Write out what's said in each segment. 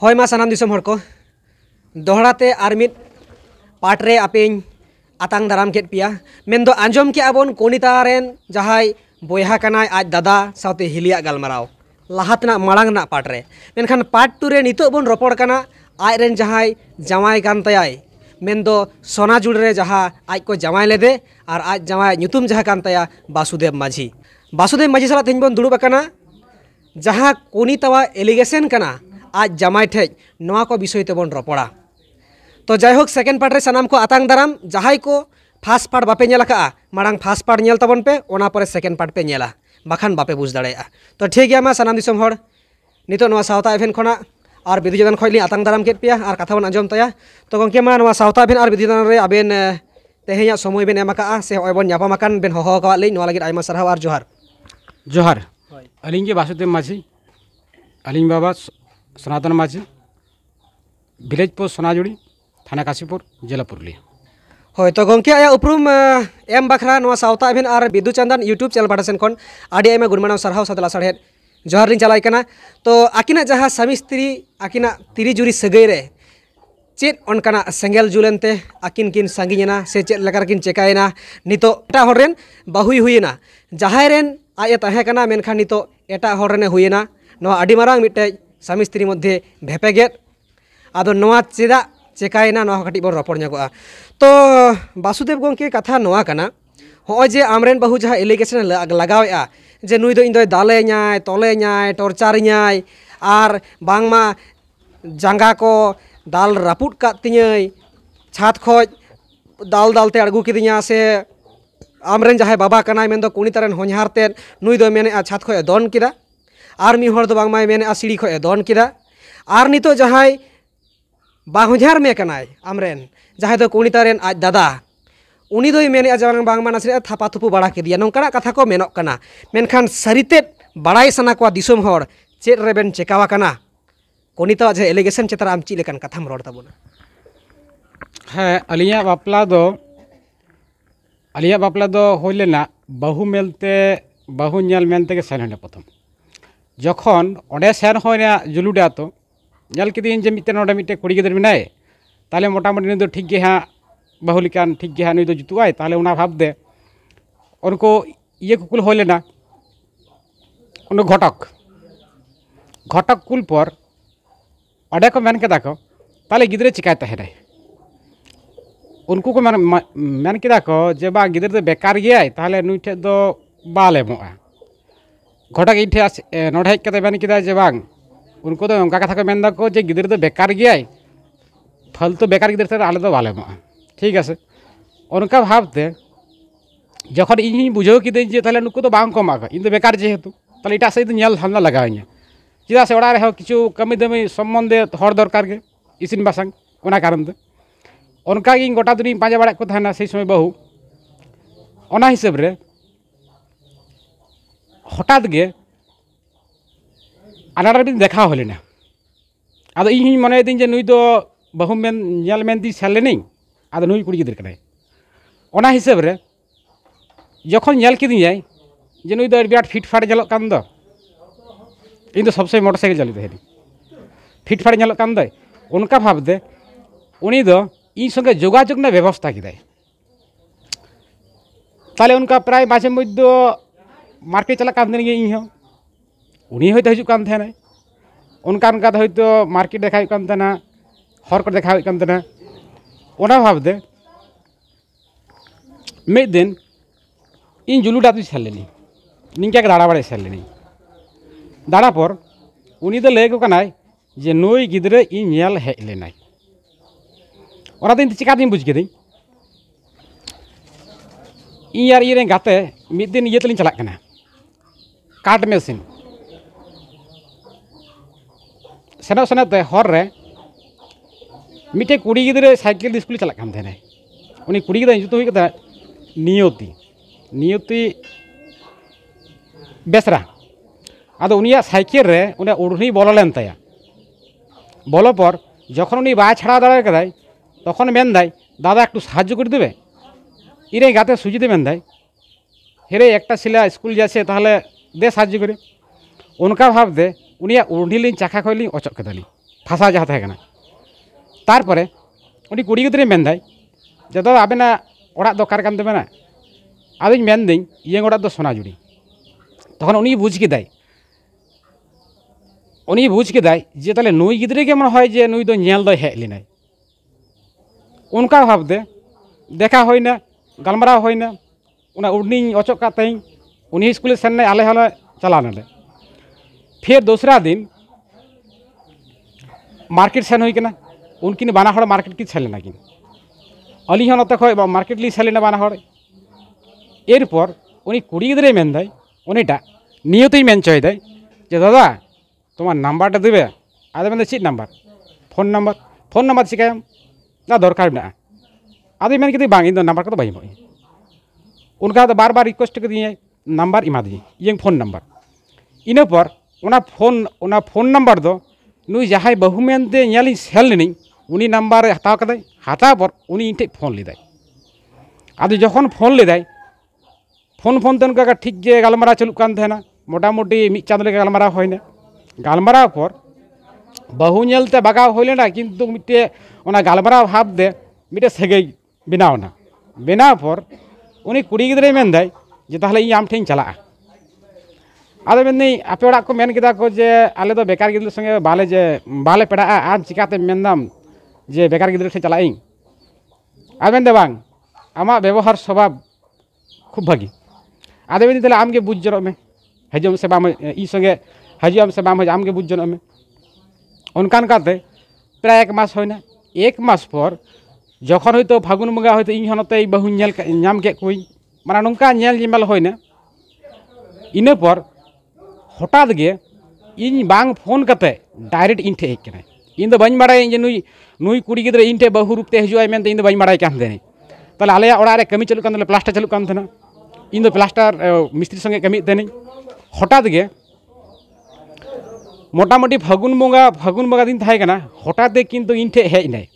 हय मा सानाम दिसम हर को दोहराते आर मिद पार्टरे आपें आतांग दाराम केट पिया मेन दो आंजम के आबोन कोनिता रेन जहाय बोयहा कनाय आज दादा साउते हिलिया गालमाराव लाहातना मांग ना पार्टरे मेनखान पार्ट 2 रे नितो बोन रोपड़ कना आज रेन जहाय जावाय कान तयाय मेन दो सोनाजुड़ रे जहा आज को जावाय लेदे और आज जावाय ᱧᱩᱛᱩᱢ जहा कान तया वासुदेव माझी साला तेन बोन दुड़ुब अकाना जहा कोनितावा एलिगेशन कना आज जामाय ठेज नवा को विषय तेबन रोपड़ा। तो जायहोक सेकेंड पार्ट रे सानाम को आतांग दाराम जहाय को फार्स्ट पार्ट बापे नेला का मांग फार्स्ट पार्ट नेल तबन पे ओना परे सेकेंड पार्ट पे नेला बाखान बापे बुझ दाड़ेया। तो ठीक गया मा सानाम दिसम हर नितो नवा सावता इवेंट खोना और विधिजोदान खैली आतांग दाराम केट पिया और कथा बन आंजम तया। तो गंके मा नवा सावता इवेंट और विधिजोदान रे आबेन तेहेया समय बेन एमाका से ओयबन यापामाकान बेन होहो का लई नवा लागिद आयमा सरहाव और जोहार जोहार अलिंगे वासुदेव माझी अलिंग बाबा सनातन माझी विलेज पोस्ट सोनाजुड़ी थाना काशीपुर जिला पुरुलिया। हय तो गंके आया उपरूम एम बाखरा नवा सावता इवेंट और बिदु चंदन यूट्यूब चैनल पाटा सेन खन आडी आयमा गुणमानाव सरहाव सातला साढ़ेद जोहार लिंग चलाय कना। तो आकिना जहाँ स्वामी स्त्री आकिना तिरी जुरी सगै रे चेत अनकाना सेंगेल जुलेनते आकिन किन सांगिना से चेत लेकर किन चेकायना नितो एटा हर रेन बाहुई हुईना जहाय रेन आये तहे कना मेनखान नितो एटा हर रेने हुईना नवा आडी मारांग मिटे स्वामी स्त्री मध्य भेपेगेट आदो नवा चेदा चेकायना नवा कटी बन रपड़ ᱧᱚᱜᱚᱜᱼᱟ। तो वासुदेव गंके कथा नवा कना होय जे आमरेन बहु जहाँ एलिगेशन लगावेआ जे नुई दो इन दो दालेኛय तोलेኛय टर्चारिኛय और बांगमा जांगा को दाल रापुट कातिኛय छात खोज दाल दालते अड़गू किदिñा से आमरेन जहाँ बाबा कनाय मेन दो कुणितारेन होñहारते नुई दो मेने छात खोज दोन किदा और मी हर दो बांगमाय मेने सीढ़ी खोज दोन किदा और नितो जहाँ बाहुझार में कनाय आमरेन जहाँ दो कुणितारेन आज दादा उनी दोय मेने जवान बांगमा नासरे थापा थुपु बाड़ा केदिया नोंकाना कथा को मेनोक कना मेनखान सरिते बाड़ाय सना को दिसोम हर चेत रेबेन चेकावा कना कोनिता जे एलिगेशन चेतार आम ची लेकान कथाम रोड ताबोना। हाँ अलिया बापला दो होइलेना बहु मेलते बहु नेल मेलते के सेन होने प्रथम जखन ओंडे सेन होयना जुलुडा तो नेल किदिन जे मिटे नोडे मिटे कुड़ी गिदर मिनाय ताले मोटामुटी नुई दो ठीक गे हाँ बहु लिकान ठीक गे हाँ नुई दो जुतुआय ताले उना भाब दे उनको ये कुल होइलेना उन घटक कुल पर अडे को मेन केदा को ताले गिदरे चिकाय तहेनाय उनको को मेन केदा को जे बा गिदरे दो बेकार गयाय ताले नुई ठे दो बाल एमोआ घटक इन ठे नोडे हेज कते मेन केदा जे बांग उनको तो उनका कथा को मेन दाको जे गिदरे दो बेकार गयाय फालतू बेकार गिदरे से आले दो बाल एमोआ ठीक है उनका भावते जखन इन बुझाव किदें जे ताले नुको तो बांग को एमागा इन दो बेकार जेहेतु ताले इटा सहित नेल हमला लगावኛ चेदा से ओड़ा रे किछु कमी दमी सम्बन्धे हर दरकार के इसिन बासांग ओना कारण ते उनका गिन गोटा दुनी पांजा बाड़ा को थाना से समय बहु ओना हिसाब रे हठात गे आनार दिन देखा होलेना आदो इन मने दिन जे नुई दो बहु मेन नेल मेन दी सेलेनी आदो नुई कुड़ी गिदर कनाय ओना हिसाब रे जखन नेल किदियाय जे नुई दो बिराट फिट फाट जलक कान दो इन सब समय मोटरसाइकिल चलते हैं फिट फाट नेलक कान दो उनका भाव दे उनी दो इन संगे जोगाजोग ना व्यवस्था किदाय ताले उनका प्राय माझे मध्य मार्केट चला कान देनी इन उनी हयतो हिजुक कान थेना उनका तो हयतो मार्केट देखा कान थेना हर को देखा कान थेना ओना भाव दे मिद दिन इन जुलुडा तो सेलेनी निंका के दाड़ा बाड़े सेलेनी दाड़ा पर उनी दो लय को कनाय जे नुई गिदरे इन नेल हेज लेनाय ओना दिन चिका दिन बुझ केदिन इन यार ये गाते मिद दिन ये तलिन चलाक कना काट मेसिन सेनो सेनते हर रे मिटे कुड़ी गिदरे साइकिल स्कूल चलाक कान थेनाय उनी कुड़ी गिदरे जुतो हुई कदा नियति बेसरा आदो उनिया साइकिल रे उन्हें उड़नी बोलो लेन तया बोलो पर जखन उनी बाय छाड़ा दाड़ा कदाय तखन मेन दाय दादा एकटू साहाज्य करे देबे इरे गाते सुजिते मेन दाय हेरे एकटा छिला स्कूल जाछे ताहले दे साहाज्य करे उनका भाव दे उनिया उड़नी लिन चाका खइली अचक केदाली ᱯᱷᱟᱥᱟ ᱡᱟᱦᱟᱸ ᱛᱟᱦᱮᱸ ᱠᱟᱱᱟ ᱛᱟᱨᱯᱚᱨᱮ ᱩᱱᱤ ᱠᱩᱲᱤ ᱜᱤᱫᱽᱨᱟᱹᱭ ᱢᱮᱱᱫᱟᱭ ᱡᱮ ᱫᱟᱫᱟ ᱟᱵᱮᱱᱟᱜ ᱚᱲᱟᱜ ᱫᱚ ᱚᱠᱟᱨᱮ ᱠᱟᱱ ᱛᱟᱵᱮᱱᱟ ᱟᱫᱚᱧ ᱢᱮᱱᱫᱟᱹᱧ ᱤᱧᱟᱹᱜ ᱚᱲᱟᱜ ᱫᱚ ᱥᱚᱱᱟᱡᱩᱲᱤ তখন উনি বুঝ কেদাই যে তাহলে নুই গিদ্রে কে মনে হয় যে নুই তো নেল দই হেজ লিনাই উনকা ভাবতে দেখা হয় না গালমারাও হয় না ওনা উড়নি অচক কাতেই উনি স্কুলে সেন নাই আলে হালে চালানালে फिर दूसरा दिन मार्केट सेन हुई केना उनकिन बाना हड़ मार्केट की सेलेना किन अली हन नते खय मार्केट ली सेलेना बाना हड़ एरपर उनी कुड़ी गिद्रे मेनदाय उनीटा नियतई मेन चयदाय जे दादा तुम्हार नाम्बारटा देबे आदो मेन चेक नाम्बार फोन नाम्बार चिकायम ना दरकार मेना आदो मेन किदि बांग इन नाम्बार को बाई एमोई उनका तो बार बार रिक्वेस्ट कदिए नाम्बार इमा दी इयं फोन नाम्बार इना पर ओना फोन नाम्बार दो नुई जहां बहु मेनते नेली सेल लेनी उनी नाम्बार हताव कदाय हताव पर उनी इन ठे फोन लेदाय आदो जखन फोन लेदाय फोन फोन ते उनका ठीक जे गालमारा चलुक कान थेना मोटामुटी मिद चाँद लेके गालमारा होयना गालमारा पर बहु नेलते बागाव होयलेना किन्तु मिटे ओना गालमारा भाव दे मिटे सेगै बेनावना बेनाव पर उनी कुड़ी गिद्रे मेनदाय जे ताहले इन आम ठेन चलाआ आदो मेननी आपे ओड़ा को मेन केदा को जे आले दो बेकार गिद्रे संगे बाले पेड़ाआ आम चिकाते मेनदाम जे बेकार गिद्रे ठे चलाई आ मेनदे बांग आमा व्यवहार स्वभाव खूब भागी आदो मेन ताहले आमगे बुझ जरो में हजम से बाम ई संगे हजम से बाम आमगे बुझ जरो में उनकान काते प्राय 1 मास होयना 1 मास पर जखन हयतो फागुन बंगा हयतो इन हनते बहु नेल नाम के कोई माने नोंका नेल जिमेल होयना इना पर हठात गे इन बांग फोन कते डायरेक्ट इन ठे हेज कना इन दो बाñ बाड़ाय जे नुई कुड़ी गिद्रे इन ठे बहु रूप ते हजुआय मेनते इन दो बाñ बाड़ाय कान देनी ताले आले ओड़ा रे कमी चलु कान दले प्लास्टर चलु कान थेना इन दो प्लास्टर मिस्त्री संगे कमी देनी हठात गे मोटामुटी फागुन बंगा दिन थाय कना हठात किन्तु इन ठे हेज नाय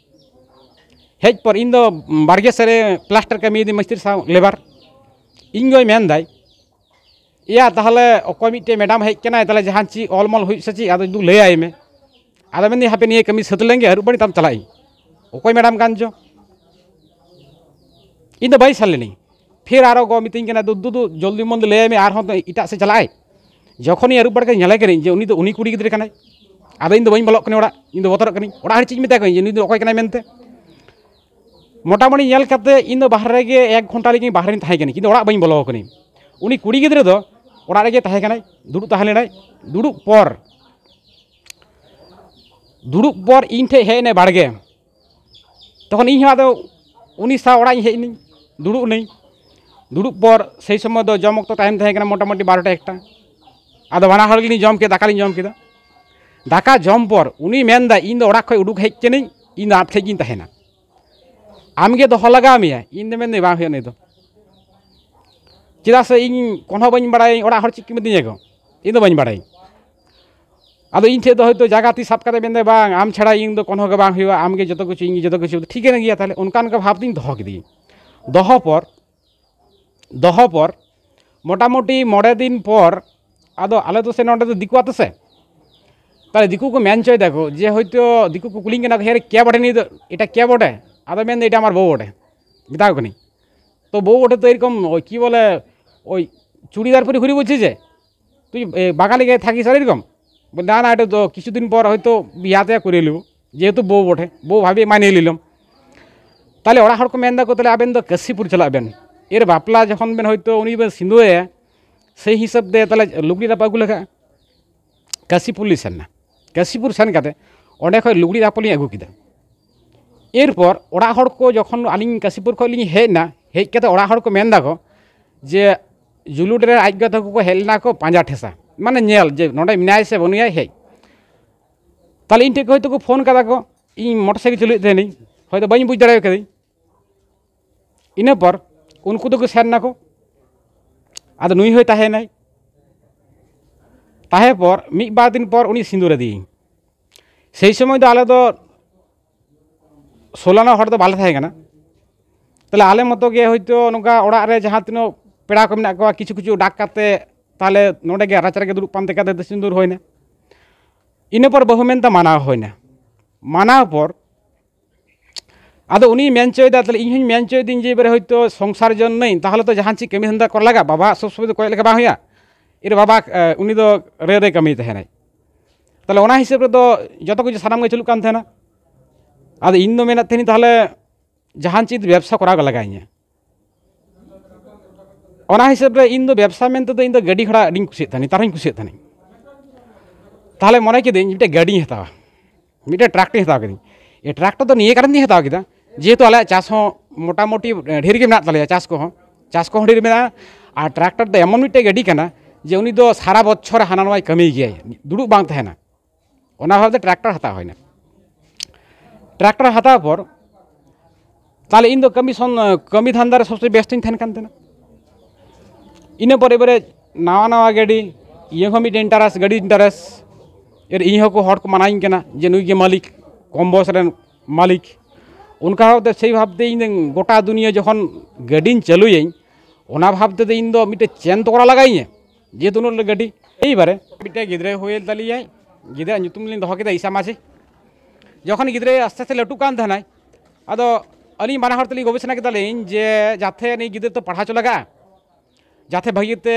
हेज पर इन दो बारगे सरे प्लास्टर कमी दी मिस्त्री सा लेबर इन गय मेनदाय या ताहले अकय मिटे मैडम हेज कनाय ताहले जहां ची अलमल हुई सची आदो दु लय आय में आदो मेन हापे निये कमी सत लेंगे हरु बड़ी तम चलाई अकय मैडम कान जो इन दो बाई सालेनी फिर आरो गो मिटिंग कना दु जल्दी मंद लय में आर हन इटा से चलाय जखन हरु बड़ के नेले कनी जे उनी कुड़ी गिद्रे कनाय आदो इन दो बाई बलक कनी ओड़ा इन दो बतरक कनी ओड़ा हर चीज मेता कनी जे नुई दो अकय कनाय मेनते मोटामुटी नेल कते इन दो बाहरे गे 1 घंटा लेकिन बाहरे थाय कनी किन्तु ओड़ा बाई बलो कनी उनी कुड़ी गिद्रे दो ओड़ा रेगे ताहे कनाय दुड़ु ताहलेनाय दुड़ु पर इन ठे हेने बाड़गे तखन इन आदो उनी सा ओड़ा हेज नी दुड़ु नहीं दुड़ु पर सेई समय दो जम तो टाइम थाहे कना मोटामुटी 12टा 1टा आदो बाना हड़ गिनी जम के दाका लिन जम केदा दाका जम पर उनी मेनदा इन दो ओड़ा खय उडुक हेज केनी इन आप ठे गिन ताहेना आमगे दो हलगा मिया इन दे मेन बा होय नै दो चेदा से इन कोन बाñ बाड़ाय ओड़ा हड़ चिक मिदिया को इन दो बाñ बाड़ाय आदो इन ठे दो हयतो जागाती साब काते मेनदे बांग आम छाड़ा इन दो कोन बांग हुआ आमगे जतो कुछ इन जतो कुछ ठीक है गया ताहले उनकान का भाव दिन दह केदी दह पर मोटामुटी 9 दिन पर आदो आले तो से नोडे तो दिकु आते से ताहले दिकु को मेन चय देखो जे हयतो दिकु को कुलिंग ना हेरे क्या बटे नी एटा क्या बटे आदो मेन एटा आमार बউ बटे बिताओ कनी तो बউ बटे तो एरकम कि बोले ওই চুড়িদার পরে ঘুরে বলছে যে তুই বাগানে গিয়ে থাকিস আর এরকম না না এটা তো কিছুদিন পর হয়তো বিয়াতে করে নিব যেহেতু বউ বটে বউ ভাবি মানিয়ে নিলাম তাহলে ওরা হড় কো মেন্দা কো তাহলে আবেন তো কাশিপুর চালাবেন এর বাপলা যখন বেন হয়তো উনি বেন সিন্ধুয়ে সেই হিসাব দে তাহলে লুগড়ি রাপাগু লেখা কাশিপুর লিসেন না কাশিপুর সেন কাতে অনে খয় লুগড়ি রাপলি আগু কিদা এরপর ওরা হড় কো যখন আলিং কাশিপুর খয় লিং হেজ না হেজ কাতে ওরা হড় কো মেন্দা কো जे जुलुडे आज्ञा तक को हेलना को पांजा ठेसा माने नेल जे नोडे मिनाय से बनुया हे ताले इन टेक हयतो को फोन कदा को इन मोटरसाइकिल चलुत देनी हयतो बाñ बुझ दाड़ाय कदी इना पर उनको तो को सेन ना को आदो नुई होय ताहे नाय ताहे पर मी बार दिन पर उनी सिंदूर दी सेई समय दो आले दो सोलाना हड़ दो बाले थाहे कना ताहले आले मतो गे हयतो नोका ओड़ा रे जहां तिनो पेड़ा को मेना को किछु किछु डाक काते ताहले नोडे गे राचा रे दुड़ुब पानते काते सिंदूर होयना इना पर बहु मेनता माना होयना मानाव पर आदो उनी मेन चोयदा ताहले इन हूँ मेन चोयदिन जे बारे हयतो संसार जन नहीं ताहले तो जहां चीज कमी धंधा कर लगा बाबा सब समय कोई लेका बांग हुआ एर बाबा उनी दो रे रे कमी तहनाय ताहले ओना हिसाब रे दो जतो कुछ सानाम गे चलुक कान तहना आदो इन दो मेना तहनी ताहले जहां चीज व्यवसा करा लगा इᱧ ओना हिसाब रे इन दो व्यवसा मेनते दो इन दो गाड़ी घोड़ा अडिन कुसियत थानी तारहिन कुसियत थानी ताहले मने किदिन मिटे गाड़ी हतावा मिटे ट्रैक्टर हताव किदिन ये ट्रैक्टर तो निये कारण दी हताव किदा जेहेतु आले चाष हो मोटामोटी ढेर गे मेना तालेया चाष को ढेर मेना और ट्रैक्टर तो एमन मिटे गाड़ी काना जे उनी दो सारा बच्छर हाना नवाय कमी गया दुड़ुब बांग तहना ओना भाबते ट्रैक्टर हताव होयना ट्रैक्टर हताव पर ताहले इन दो कमी धांदार सबसे बेस्ट इन तहन कान तहना इन पर एबारे नावा नावा गाड़ी ये हो मिटे इंटरेस्ट गाड़ी इंटरेस्ट एर इन को हर को मानाई कना जे नुई गे मालिक कम बयस रेन मालिक उनका भावते से भावते इन गोटा दुनिया जखन गाड़ी चालुयें ओना भावते तो इन दो मिटे चेन तो करा लगाई जेहेतु उन गाड़ी एबारे मिटे गिद्रे हुए तालियाय गिद्रा ᱧᱩᱛᱩᱢ लिन दहो केदा ईसा मासी जखन गिद्रे आस्ते आस्ते लटू कान तहनाय आदो अली माना हर तली गवेषणा केदालिन जे जाथे नि गिद्रे तो पढ़ा चो लगा जाथे भागीते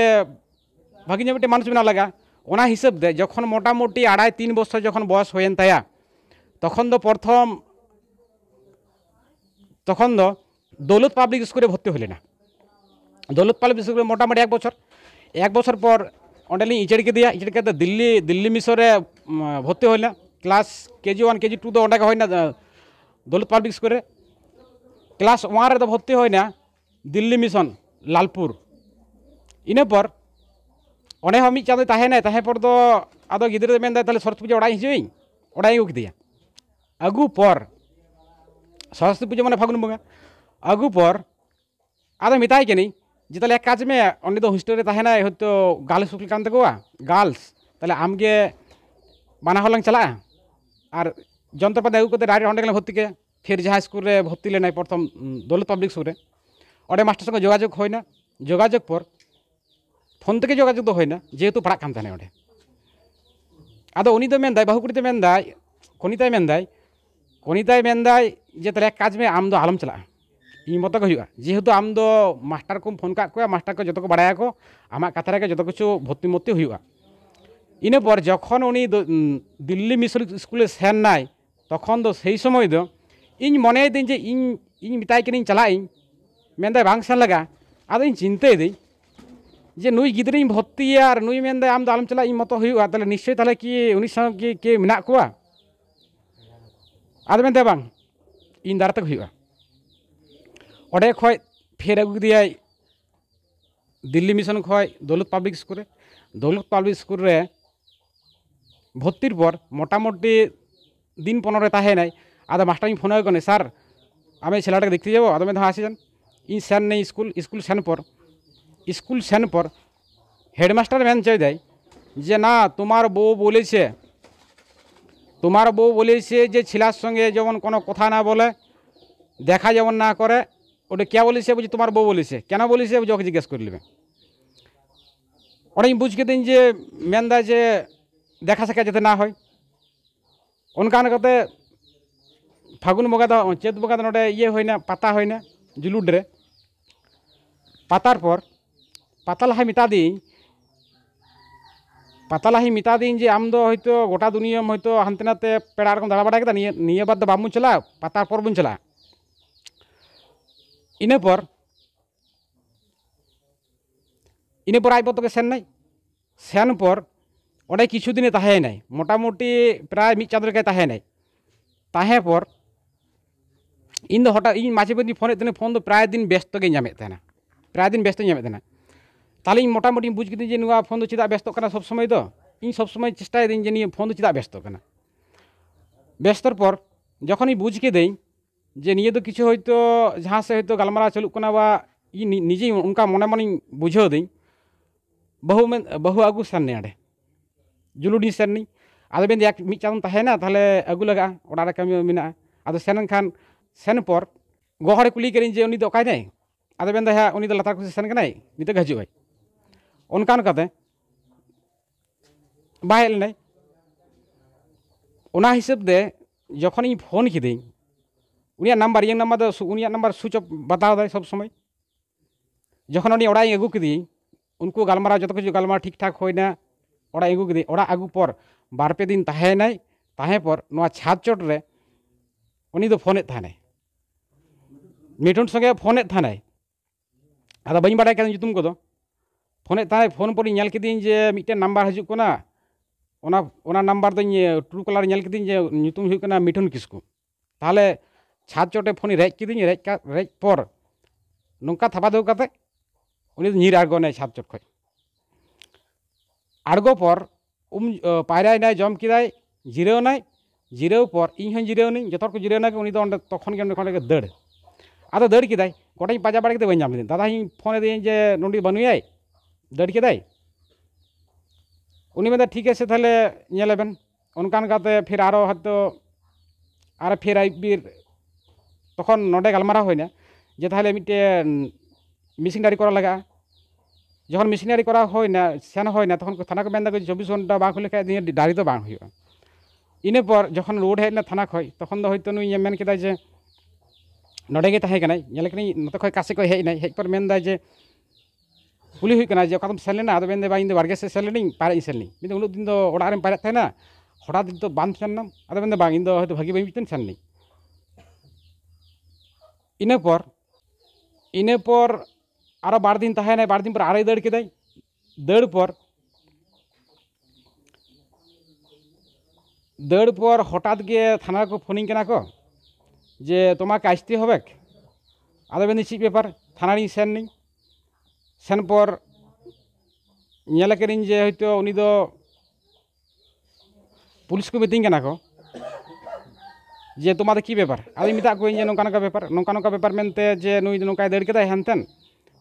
भागी मिटे मानुष बना लगा ओना हिसाब दे जखन मोटामुटी 2.5-3 बछर जखन बयस होयेन ताया तखन दो प्रथम तखन दो दौलत पाब्लिक स्कूल भर्ती हलेना दौलत पाब्लिक स्कूल मोटामुटी 1 बछर पर अंडेली इचड़ केदिया इचड़ के दिल्ली मिशन रे भर्ती हलेना क्लास KG 1 KG 2 दो अंडे होयना दौलत पाब्लिक स्कूल रे क्लास 1 रे दो भर्ती होयना दिल्ली मिशन लालपुर इना पर ओने हम मिद चाँदो ताहेना ताहे पर दो आदो गिद्रे मेन दा ताले सरस्वती पूजा ओड़ा हिजुई ओड़ा अगु केदिया अगु पर सरस्वती पूजा माने फागुन बंगा अगु पर आदो मिताय के नहीं जे ताले एक काज में ओंडे दो हॉस्टल रे ताहेना हयतो गर्ल्स स्कूल कान तकोआ गर्ल्स ताले आमगे बाना हलां चला और जंत्रपाति अगु कते डायरेक्ट ओंडे गेले भर्ती के फिर जहाँ स्कूल रे भर्ती लेनाय प्रथम दौलत पब्लिक स्कूल रे ओंडे मास्टर संगे जोगाजोग होयना जोगाजोग पर फोन तक जोगाजोग दो होयना जेहेतु पढ़ा कान तहने ओंडे आदो उनी दो मेनदाय बाहुकुड़ी तो मेनदाय कनिताय मेनदाय जे ताले एक काज में आम दो आलम चला इन मत को हुआ जेहेतु आम दो मास्टर को फोन का मास्टर को जो को बाड़ाया को आमा कथा रे जो किछु भर्ती मर्ती हुआ इन पर जखन उनी दिल्ली मिशन स्कूल सेन नाय तखन दो सही समय दो इन मने दिन जे इन मिताय के चला मेनदाय बांग सेन लगा आदो इन चिंते दी जे नुई गिद्रे भर्ती और नुई मेनदाय आम दो आलम चला इन मत हुआ ताले निश्चय ताले कि उनी संग के मेना कोआ आदो मेनदाय बांग इन दार तक हुआ ओडे खय फिर अगु दियाय दिल्ली मिशन खय दौलत पब्लिक स्कूल रे भर्तिर पर मोटामुटी दिन 15 ताहेनाय आदो मास्टर इन फोन कने सर आमे छेलाटाके देखते जाबो आदो में हासि जान इन सेन नहीं स्कूल सेन पर हेडमास्टर मेन चाइ दाय जे ना तुम्हार बউ বলেছে যে ছেলের সঙ্গে যেমন কোনো কথা না বলে দেখা যেমন না করে ওটা কে বলেছে বুঝি তোমার বউ বলেছে কেন বলেছে বুঝি ওকে জিজ্ঞেস করে নেবে ওটা বুঝকে দিন যে মেনদা যে দেখা সাক্ষাৎ যাতে না হয় অনকান করতে ফাগুন বঙ্গা তো চেত বঙ্গা তো নোটে ইয়ে হয় না পাতা হয় না জুলুডরে পাতার পর পাতা লাহাই मिता दी जे आम दो हयतो गोटा दुनिया हयतो हानते नाते पेड़ा रकम दाड़ा बाड़ा केदा निये बाद दो बामु चला पाता पर बन चला इने पर आज बतो के सेन पर ओडे किछु दिने ताहे नाय मोटामुटी प्राय मिद चाँदो के ताहे नाय ताहे पर इन दो हठात इन माझे मध्य फोन तने फोन दो प्राय दिन व्यस्त के नामेत तहना ताले इन मोटामुटी बुझ किदिन जे नुआ फोन दो चिदा व्यस्त कना सब समय दो इन सब समय चेष्टा दिन जे नि फोन दो चिदा व्यस्त कना व्यस्तर पर जखन इ बुझ किदिन जे निये दो किछु हयतो जहाँ से हयतो गालमारा चलुक कना बा इ निजे उनका मने मने बुझाव दिन बहु आगु सेन ने आडे जुलुडी सेन नि आदो बेन एक मिद चाँदो ताहेना ताहले आगु लगा ओड़ा रे कमी मेना आदो सेन खान सेन पर गोहरे कुली करिन जे उनी दो अकाय नाय आदो बेन दा उनी दो लातार कुछ सेन कनाय निते हजु उनकान कते बाय लेनाय ओना हिसाब दे যখন ᱤᱧ ᱯᱷᱳᱱ ᱠᱤᱫᱟᱹᱧ ᱩᱱᱤᱭᱟᱜ ᱱᱟᱢᱵᱟᱨ ᱤᱧᱟᱹᱜ ᱱᱟᱢᱵᱟᱨ ᱫᱚ ᱩᱱᱤᱭᱟᱜ ᱱᱟᱢᱵᱟর সুইচ অফ ᱵᱟᱛᱟᱣ ᱫᱟᱭ ᱥᱚᱵ ᱥᱚᱢᱚᱭ যখন উনি ওড়াই আগু কিদিᱧ উনকু গালমারাও যত কিছু গালমারাও ঠিক ঠাক হইনা ওড়াই আগু কিদিᱧ ওড়া আগু পর বার পে দিন তাহেনাই তাহে পর নোয়া ছাদ চট রে উনি তো ফোনে থানাই মিঠুন সঙ্গে ফোনে থানাই আদা বাই বাড়াই কেন nyutum কদো ফোনে থানাই ফোন পরি ñel কিদিኝ যে মিটে নাম্বার হাজুক কোনা ওনা নাম্বার দኝ ট্রু কলার ñel কিদিኝ যে nyutum হুᱭᱩᱜ ᱠᱟᱱᱟ মিঠুন কিসকু তাহলে ছাদ চটে ফোনি রেজ কিদিኝ রেজ পর নৌকা থাপা দেও কাতে উনি নির আড়গো নেয় ছাদ চট খয় আড়গো পর পায়রাই নাই জম কিদাই জিরেও নাই জিরেও পর ইñ হন জিরেও নিñ যতর কো জিরেও নাই উনি তো তখন গে ওখানে দাঁড় আদো দাঁড় কিদাই গোটাই পাজা বাড়ি কিতে বাই নাম দিন দাদা ইñ ফোনে দিন যে নন্ডি বানুয়াই দাঁড় কিদাই উনি মেদা ঠিক আছে তাহলে ñeleবেন অনকান কাতে ফির আরো হয়তো আর ফির আইবির তখন নডে গালমারা হয় না যে তাহলে মিটে মিশনারি করা লাগা যখন মিশনারি করা হয় না সেন হয় না তখন থানা কো মেন্দা 24 ঘন্টা বাং হলে খায় দাঁড়ি তো বাং হইবা ইনে পর যখন রোড হেড না থানা খয় তখন তো হয়তো নুই মেন কিদা যে নডে গে তাহে কানাই ñele kani নতে খয় কাছে কই হেই নাই হেই পর মেন্দা যে পুলি হুই কানা যে কদম সেলেনা আদো মেন্দে বাই ইন্দে বারগে সে সেলেনিং পারে সেলনি মিদে উনো দিন দো ওড়া রে পারে থাইনা হড়া দিন তো বান সেননাম আদো মেন্দে বাং ইন্দো হয়তো ভাগি বাই মিতেন সেলনি ইনে পর আরো 12 দিন তাহে নাই 12 দিন পর আড়াই দাঁড় কিদাই দাঁড় পর হঠাৎ গিয়ে থানা কো ফোনিং কেনা কো যে তোমাকে আসতে হবে আদো বেনি চিপ ব্যাপার থানারি সেন নিং সেন পর ñele করিং যে হয়তো উনি তো পুলিশ কো মিটিং কেনা কো যে তোমাদের কি ব্যাপার আমি মিতা কই যে নৌকা ব্যাপার মেনতে যে নুই নৌকায় দাঁড় কেদাই হ্যানতেন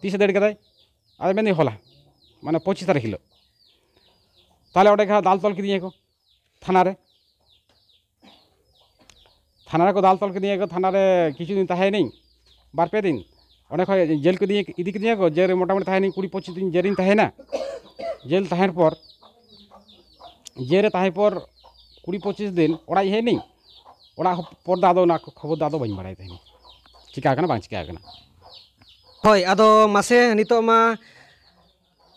তিসে দাঁড় কেদাই আদো বেনি হলা মানে 25 তারিখ হিলো তাহলে ওটা দাল তল কিদিয়ে কো থানারে থানারে কো দাল তল কিদিয়ে কো থানারে কিছুদিন তাহে নেই বার পে দিন অনেক হয় জেল কো দিয়ে ইদি কিদিয়ে কো যে মোটামুটি তাহে নেই 20-25 দিন জেরিন তাহে না জেল তাহের পর জেরে তাহে পর 20-25 দিন ওড়াই হে নেই ওড়া পর দাদো না খবর দাদো বাই বাড়াই তাহে চিকা কানা বাং চিকা কানা হয় আদো মাসে নিতো মা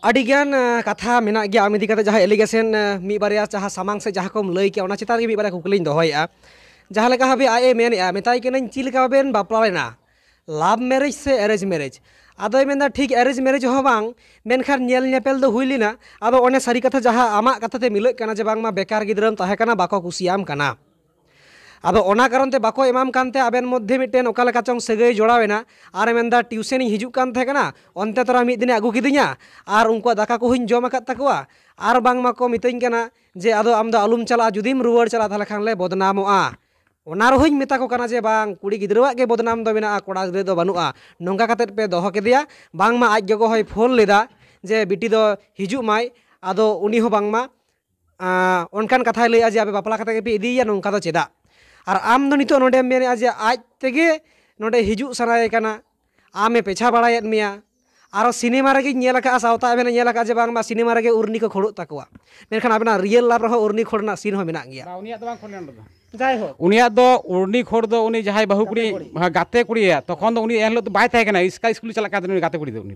আডিগান কথা মেনা গিয়া আমি দিকাতে যাহা এলিগেশন মি বারিয়া যাহা সামাং সে যাহা কম লই কিয়া ওনা চিতার মি বারিয়া কুকলিñ দহয়आ যাহা লেকা হাবি আই মেনआ মেতাই কেনাñ চিলকা বেন বাপলালেনা লাভ ম্যারেজ সে অ্যারেঞ্জ ম্যারেজ আদো মেন্দা ঠিক অ্যারেঞ্জ ম্যারেজ হ বাং মেনখান ñel ñepel do huilina আদো অনে সারি কথা যাহা আমা কথাতে মিলই কানা যে বাং মা বেকার গিদ্রাম তাহে কানা বাকো কুসিয়াম কানা আদো ওনা কারণতে বাকো এমাম কানতে আবেন মধ্যে মিটেন ওকালে কাচং সেগৈ জোড়াওয়েনা আর মেন্দা টিউশন হিজুক কান থাকে না অন্তে তোরা মিদ দিনে আগু কিদিña আর উনকো দাকা কো হুইñ জম আকাত তাকোয়া আর বাং মা কো মিতেñ কানা যে আদো আমদো আলুম চালা জুদিম রুয়ার চালা তাহলে খানলে বদনামोआ ওনার হুইñ মেতা কো কানা যে বাং কুড়ি গিদ্রাওয়াগ গে বদনাম দো মেনা কোড়া গিদ্রা দো বানুआ নঙ্কা কাতেত পে দহ কেদিয়া বাং মা আজ গগো হয় ফোন লেদা যে বিটি দো হিজুক মাই আদো উনি হো বাং মা অনকান কথাই লইয়া যে আবে বাপলা কাতে পে ইদিয়া নঙ্কা দো চেদা আর আম দো নিতো নোডে মেনে আজ আজ তেগে নোডे हिजू सनाए काना आमे पेछा बाड़ायेद मिया आरो सिनेमा रेगे ñel का सावता आबेना ñel का जे बांग मा सिनेमा रेगे उर्नी को खोड़ो ताकवा मेनखान आबेना रियल लाभ रहो उर्नी खोड़ना सीन हो मेना गया उनिया तो बांग खोड़ना दो जाय हो उनिया दो उर्नी खोड़ दो उनी जहाय बहु कुड़ी गाते कुड़ी तखन दो उनी एहलो तो बाय थाय काना इसका स्कूल चला का उनी गाते कुड़ी दो उनी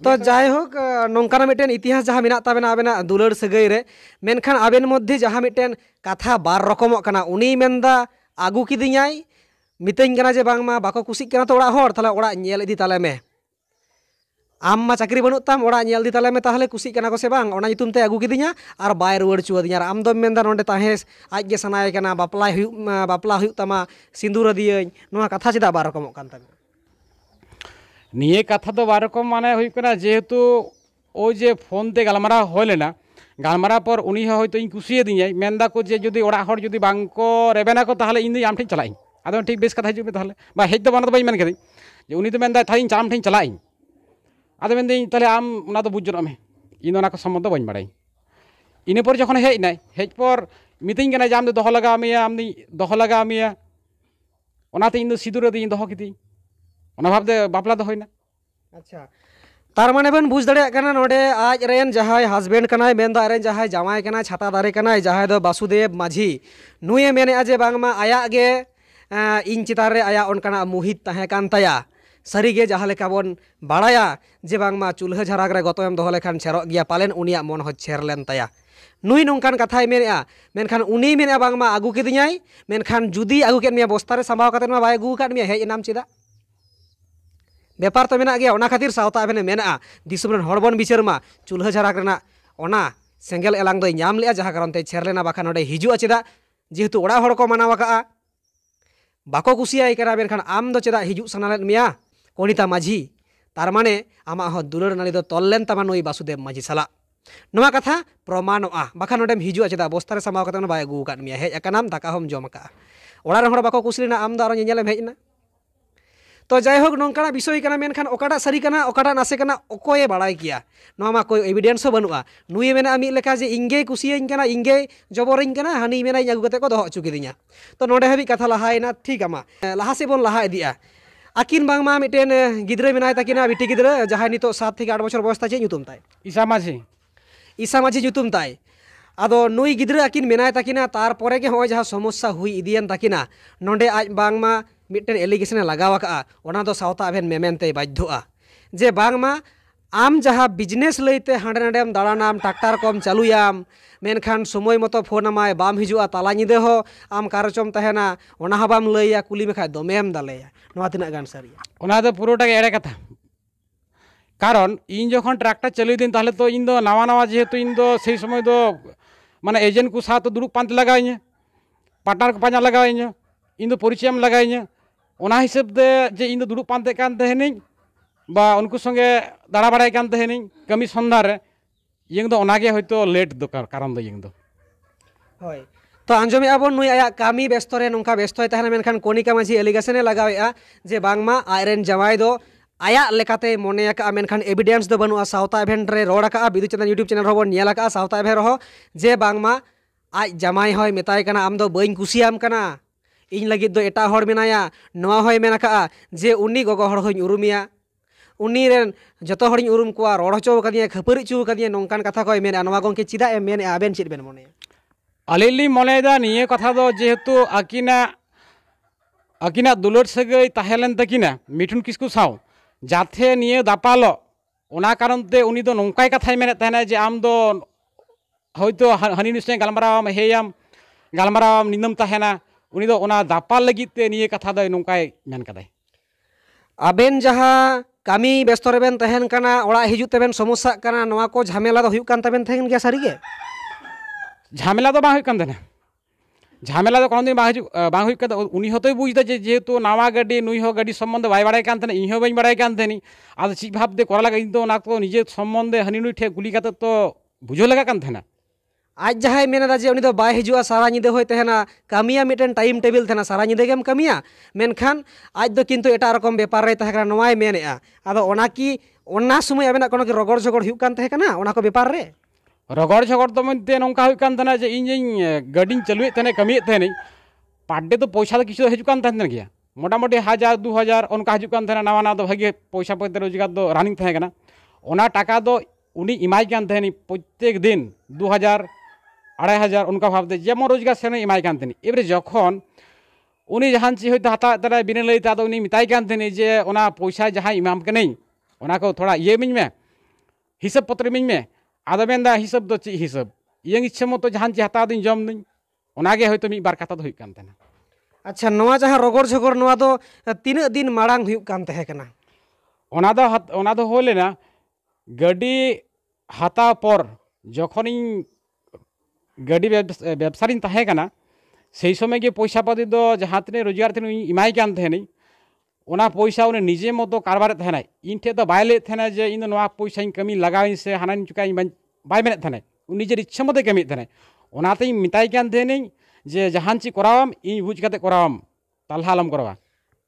तो जाय होक नोंकाना मिटेन इतिहास जहाँ मेना ताबेना आबेना दुलड़ सगै रे मेनखान आबेन मध्य जहाँ मिटेन कथा बार रकमक काना उनी मेनदा आगु किदिñाय मितेñ काना जे बांग मा बाको कुसिक काना तो ओड़ा हर ताले ओड़ा ñel इदी ताले मे आम मा चाकरी बानुत ताम ओड़ा ñel दी ताले मे ताहले कुसिक काना को से बांग ओना nyutum te आगु किदिña आर बाय रुवाड़ चुवादिña आर आम दो मेनदा नोंडे ताहे आज गे सनाय काना बापला हुयुग तामा सिंदूर दियेñ नोआ कथा चेदा बार रकमक कान ताबे निये कथा तो बार रकम माने हुई कना जेहेतु ओ जे फोन ते गालमारा होलेना गालमारा पर उनी हयतो इन कुसिये दिñाय मेनदा को जे जदि ओड़ा हर जदि बांग को रेबेना को ताहले इन दो आम ठेन चलाई आदो ठीक बेस कथा हिजुग ताहले बा हेज दो बाना तो बाई मेन कदिñ जे उनी तो मेनदा थाई चाम ठेन चलाई आदो मेनदिñ ताहले आम उना तो बुझजोन आमे इन ओना को सम्बन्ध बाई बाड़ाई इने पर जखन हेज नाय हेज पर मितेñ कना जे आम दो दह लगा मिया आम दी दह लगा मिया ओनाते इन दो सिदूर दी दह किदिñ ओना भाबदे बापला दो होयना अच्छा तार माने बन बुझ दड़े कना नोडे आज रेन जहाय हस्बैंड कनाय मेन दा रेन जहाय जामाय कनाय छाता दारे कनाय जहाय दो वासुदेव माझी नुये मेने अजे बांगमा आया गे इन चितार रे आया उनकाना मुहित तहे कान ताया सारी गे जहाँ लेका बन बाड़ाया जे बांगमा चूल्हा झराग रे गतोएम दोहो लेखान छेरोग गिया पालेन उनिया मन हो छेर लेन ताया नुई नोंकान कथाय मेनेआ मेनखान उनी मेनेआ बांगमा आगु केदियाय मेनखान जुदी आगु केद मिया बस्ता रे सामाव कातेन मा बाय आगु काद मिया हेज नाम चिदा बेपार तो मेना गया ओना खातिर सावता बेने मेना दिसुम रेन हड़बन बिचार मा चूल्हा झराग रेना ओना सेंगेल एलांग दो नाम लेआ जहाँ कारण ते छेर लेना बाखान नोडे हिजुआ चिदा जेहेतु ओड़ा हड़ को मानाव काआ बाको कुसियाय करा मेनखान आम दो चिदा हिजु सनालेन मिया कनिता माझी तार माने आमा हो दुलर नाली दो तollen तमा नुई वासुदेव माझी साला नोआ कथा प्रमाणोआ बाखान नोडेम हिजुआ चिदा बस्ता रे सामाव कातेन बाय आगु काद मिया हेज अकानाम दाका हम जम का ओड़ा रे हड़ बाको कुसिलेना आम दो आरो नेनेलम हेजना तो जायहोक नोंकाना विषय कना मेनखान ओकाटा सारी कना ओकाटा नासे कना ओकोये बाड़ाय किया नोआ मा कोई एविडेंस हो बनुआ नुई मेना आमी लेका जे इंगे कुसियाኝ कना इंगे जबरिኝ कना हानी मेना आगु कते को दोहो अचु किदिया तो नोडे हाबि कथा लाहायना ठीक आमा लाहा से बोन लाहा इदिया आकिन बांगमा मिटेन गिद्रे मेनाय ताकिना बिटी गिद्रे जहाय नितो 7 থেকে 8 बछर बयस ताचे ᱧᱩᱛᱩᱢ ताय ईसा माझी ᱧᱩᱛᱩᱢ ताय आदो नुई गिद्रे आकिन मेनाय ताकिना तार परे गे होय जहां समस्या हुई इदियन ताकिना नोंडे आज बांगमा मिटेन एलिगेशन लगावा का ओना दो सावता अभेन मेमेनते बाध्यआ जे बांगमा आम जहाँ बिजनेस लईते हांडे नाडेम दाड़ानाम ट्रैक्टर कम चालुयाम मेनखान समय मतो फोन आमाय बाम हिजुआ ताला निदे हो आम कारचम तहेना ओना हा बाम लईया कुली मेखा दोमेम दालेया नोआ तिना गान सारिया ओना दो पुरोटा एड़े कथा कारण इन जखन ट्रैक्टर चालू दिन ताहले तो इन दो नवा नवा जेहेतु इन दो सेई समय दो माने एजेंट को साथ दुरुब पांत लगाइnya पार्टनर को पांजा लगाइnya इन दो परिचयम लगाइnya ओना हिसाब दे जे इन दो दुरुब पांते कान तहेनिñ बा उनको संगे दाड़ा बाड़ाय कान तहेनिñ कमी सन्धार रे यंग दो ओनागे होयतो लेट दो कारण दो यंग दो होय तो आंजमे आबो नुई आया कामी व्यस्त रे नोंका व्यस्त तहना मेनखान कोनिका माझी एलिगेशन लगावेआ जे बांगमा आयरेन जमाय दो आया लेकाते मोने का मेनखान एविडेंस दो बनुआ सावता इवेंट रे रोड का बिदु चंदन यूट्यूब चैनल होबो नेला का सावता इवेंट रहो जे बांगमा आज जमाय होय मेताय कना आम दो बइन कुसियाम कना इन लगित दो एटा हड़ मेनाया नोआ होय मेना का जे उनी गोगो हड़ होय उरुमिया उनी रेन जतो हड़िन उरुम कोआ रोड हचो कदिया खपरि चु कदिया नोंकान कथा कोय मेना नोआ गंके चिदा एम मेन आबेन चिद बेन मोने अलेली मोनेदा निये कथा दो जेहेतु आकिना दुलर सगै ताहेलेन तकिना मिठुन किसकु साव जाथे निये दापालो ओना कारण ते उनी दो नोंकाय कथाय मेने तहना जे आम दो होयतो हनी निश्चय गालमाराम हेयाम गालमाराम निंदम तहना उनी दो ओना दापाल लगित ते निये कथा दो नोंकाय मेन कदाय आबेन जहाँ कामी व्यस्त रेबेन तहन कना ओड़ा हिजु तेबेन समस्या कना नोआ को झमेला दो हुयुक कान तबेन तहन गया सारी गे झमेला दो बा हुयुक कान तहना झमेला दो कोनो दिन बा हुयुक कदा उनी हतोय बुझदा जे जेहेतु नावा गाड़ी नुई हो गाड़ी सम्बन्ध बाय बाड़ाय कान तहना इहो बाय बाड़ाय कान तहनी आद ची भाव दे कोरा लगा इन दो ना तो निजे सम्बन्ध हनी नुई ठे गुली काते तो बुझो लगा कान तहना आज जहां मेना जे उनी दो बाय हिजुआ सारा निदे होय तहना कामिया मिटेन टाइम टेबल तहना सारा निदे गेम कामिया मेनखान आज दो किंतु एटा रकम बेपार रे तहकना नोआय मेनेआ आदो ओना की ओना समय आबेना कोनो की रगड़ झगड़ हुयुक कान तहकना ओना को बेपार रे रगड़ झगड़ तो मनते नोंका हुयुक कान तहना जे इन गाड़ी चालुए तहने कमिए तहने पाडे तो पैसा तो किछु हिजुक कान तहन गया मोटामोटी 1000 2000 ओनका हिजुक कान तहना नवा ना दो भागे पैसा पते रोजगार दो रानिंग तहकना ओना टाका दो उनी इमाय कान तहनी प्रत्येक दिन 2000 2500 उनका भावते जेमन रोजगार सेन इमाय कान तहनी एबरे जखन उनी जहान ची होयतो हाता तरा बिना लई ता दो उनी मिताय कान तहनी जे ओना पैसा जहां इमाम कनै ओना को थोड़ा ये मिन में हिसाब पत्र मिन में आदो मेंदा हिसाब दो ची हिसाब यंग इच्छा मतो जहान ची हाता दिन जम दिन ओनागे होयतो मी बार कथा दो हुयुक कान तहना अच्छा नोआ जहां रगड़ झगड़ नोआ दो तीन दिन माड़ांग हुयुक कान तहे कना ओना दो हो लेना गाड़ी हाता पर जखन गाड़ी व्यवसायी तहे कना सेई समय के पैसा पाती दो जहाँ तीन रोजगार तीन इमाय कान तहनी ओना पैसा उन्हें निजे मतो कारबार तहना इन ठे तो बाय ले तहना जे इन नोआ पैसा कमी लगाई से हानानी चुकाई बाय मेने तहना निजे इच्छा मते कमी तहना ओनाते मिताय कान तहनी जे जहान ची करावम इन बुझ काते करावम तालहा आलम करवा